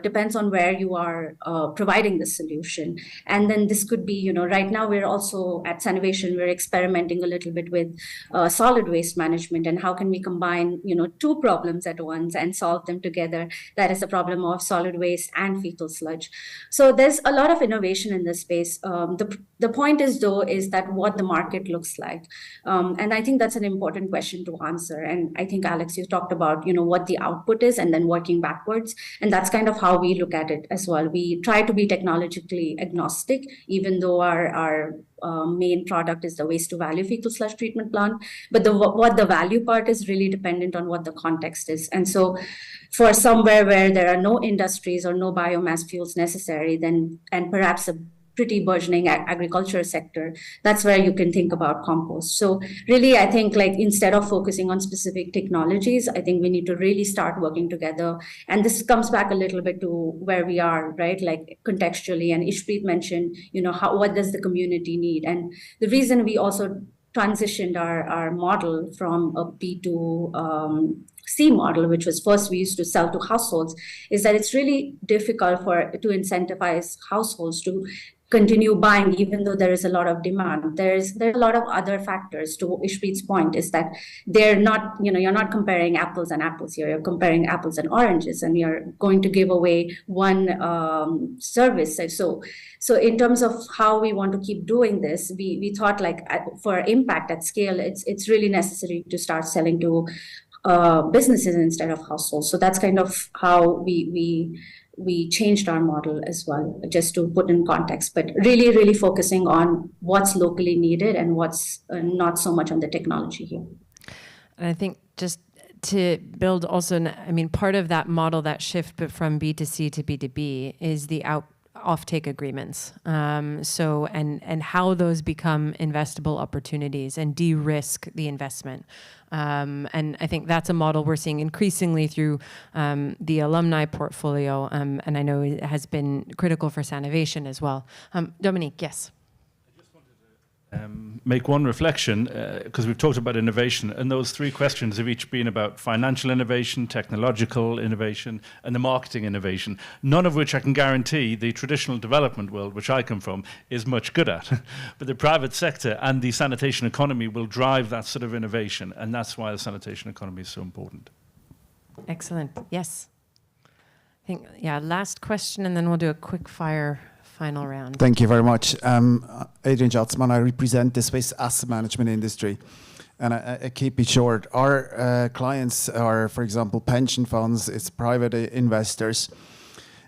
depends on where you are providing the solution. And then this could be, right now we're also at Sanivation, we're experimenting a little bit with solid waste management and how can we combine, two problems at once and solve them together. That is the problem of solid waste and fecal sludge. So there's a lot of innovation in this space. The point is that what the market looks like. And I think that's an important question to answer. And I think, Alex, you talked about, what the output is and then working backwards. And that's kind of how we look at it as well. We try to be technologically agnostic, even though our main product is the waste to value fecal sludge treatment plant. But what the value part is really dependent on what the context is. And so for somewhere where there are no industries or no biomass fuels necessary, then, and perhaps a pretty burgeoning agriculture sector, that's where you can think about compost. So really, I think like instead of focusing on specific technologies, I think we need to really start working together. And this comes back a little bit to where we are, right? Like contextually, and Ishpreet mentioned, what does the community need? And the reason we also transitioned our model from a B2C model, which was first we used to sell to households, is that it's really difficult to incentivize households to continue buying, even though there is a lot of demand. There's a lot of other factors. To Ishpreet's point, is that they're not, you're not comparing apples and apples here. You're comparing apples and oranges, and you're going to give away one service. So in terms of how we want to keep doing this, we thought like for impact at scale, it's really necessary to start selling to businesses instead of households. So that's kind of how we changed our model as well, just to put in context, but really, really focusing on what's locally needed and what's not so much on the technology here. And I think just to build also, part of that model, that shift from B2C to B2B is the offtake agreements. And how those become investable opportunities and de-risk the investment. And I think that's a model we're seeing increasingly through the alumni portfolio. And I know it has been critical for Sanitation as well. Dominique, yes. Make one reflection, because we've talked about innovation, and those three questions have each been about financial innovation, technological innovation, and the marketing innovation, none of which I can guarantee the traditional development world, which I come from, is much good at. But the private sector and the sanitation economy will drive that sort of innovation, and that's why the sanitation economy is so important. Excellent. Yes. I think, last question, and then we'll do a quick fire final round. Thank you very much. Adrian Schatzman, I represent the Swiss asset management industry, and I keep it short. Our clients are, for example, pension funds, it's private investors.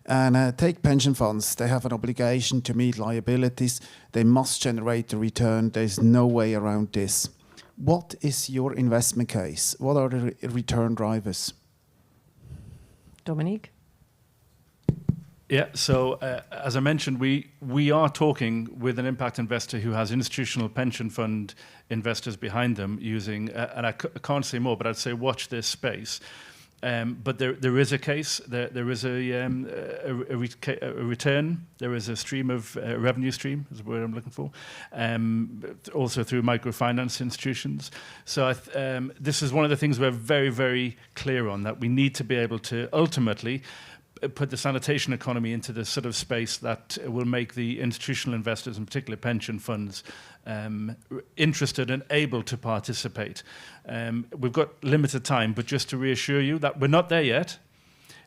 And take pension funds, they have an obligation to meet liabilities. They must generate a return. There's no way around this. What is your investment case? What are the return drivers? Dominique? Yeah, so as I mentioned, we are talking with an impact investor who has institutional pension fund investors behind them using, and I can't say more, but I'd say watch this space. But there is a case, there is a return, there is a stream of revenue stream, is the word I'm looking for, also through microfinance institutions. So this is one of the things we're very, very clear on, that we need to be able to ultimately put the sanitation economy into the sort of space that will make the institutional investors, in particular pension funds, interested and able to participate. We've got limited time, but just to reassure you that we're not there yet.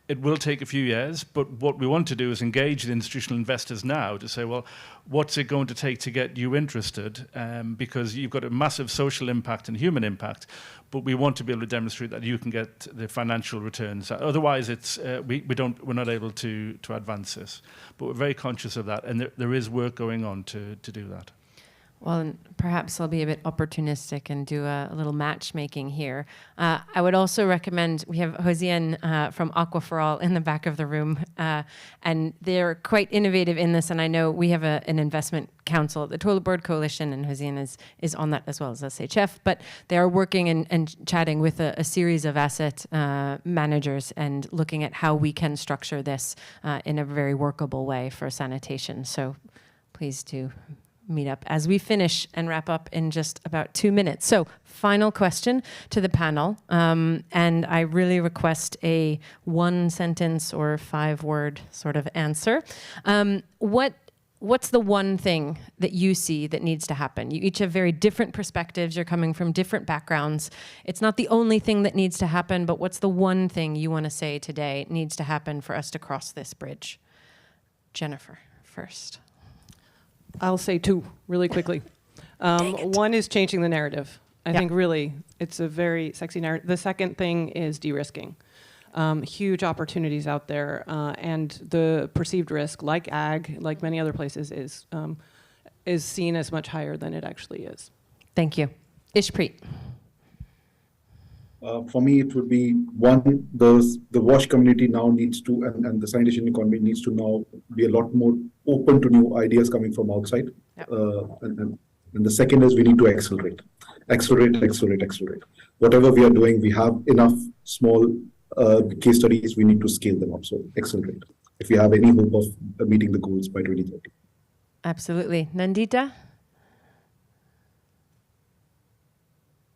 It will take a few years, but what we want to do is engage the institutional investors now to say, well, what's it going to take to get you interested? Because you've got a massive social impact and human impact, but we want to be able to demonstrate that you can get the financial returns. Otherwise, we're not able to advance this. But we're very conscious of that, and there is work going on to do that. Well, and perhaps I'll be a bit opportunistic and do a little matchmaking here. I would also recommend, we have Hosien from Aqua for All in the back of the room, and they're quite innovative in this, and I know we have an investment council at the Toilet Board Coalition, and Hosien is on that as well as SHF, but they are working and chatting with a series of asset managers and looking at how we can structure this in a very workable way for sanitation. So please do meet up as we finish and wrap up in just about 2 minutes. So final question to the panel. And I really request a 1-sentence or 5-word sort of answer. What's the one thing that you see that needs to happen? You each have very different perspectives. You're coming from different backgrounds. It's not the only thing that needs to happen, but what's the one thing you want to say today needs to happen for us to cross this bridge? Jennifer, first. I'll say 2 really quickly. One is changing the narrative. I think really it's a very sexy narrative. The second thing is de-risking. huge opportunities out there, and the perceived risk, like ag, like many other places, is seen as much higher than it actually is. Thank you. Ishpreet. For me, it would be one, the wash community now needs to, and the sanitation economy needs to now be a lot more open to new ideas coming from outside. Yep. And the second is we need to accelerate. Whatever we are doing, we have enough small case studies, we need to scale them up. So accelerate if we have any hope of meeting the goals by 2030. Absolutely. Nandita?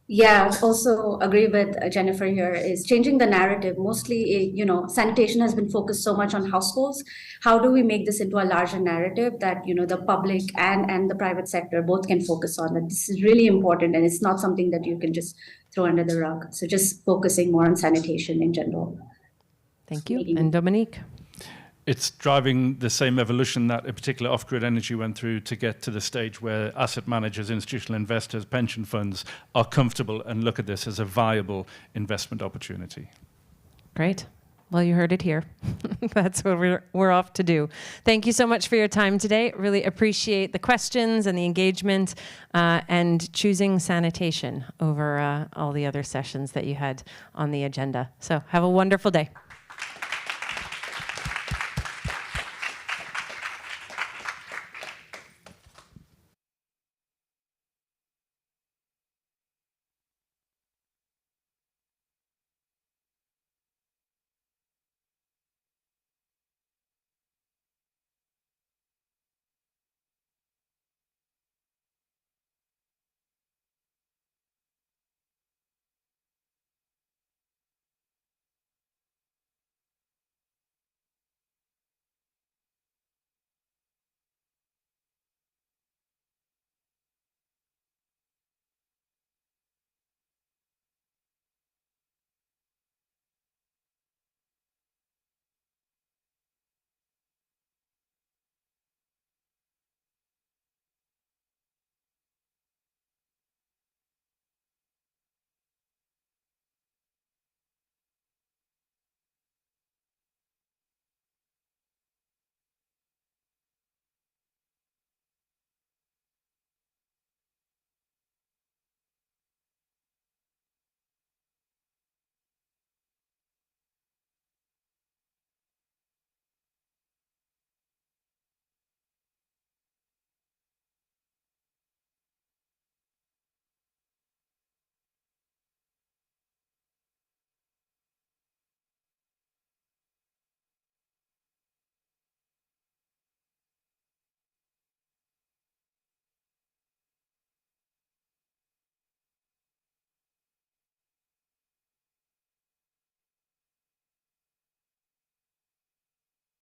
Yeah, also agree with Jennifer here, is changing the narrative. Mostly, sanitation has been focused so much on households. How do we make this into a larger narrative that, the public and the private sector both can focus on? That this is really important, and it's not something that you can just throw under the rug. So just focusing more on sanitation in general. Thank you. And Dominique? It's driving the same evolution that in particular off-grid energy went through to get to the stage where asset managers, institutional investors, pension funds are comfortable and look at this as a viable investment opportunity. Great. Well, you heard it here. That's what we're off to do. Thank you so much for your time today. Really appreciate the questions and the engagement and choosing sanitation over all the other sessions that you had on the agenda. So have a wonderful day.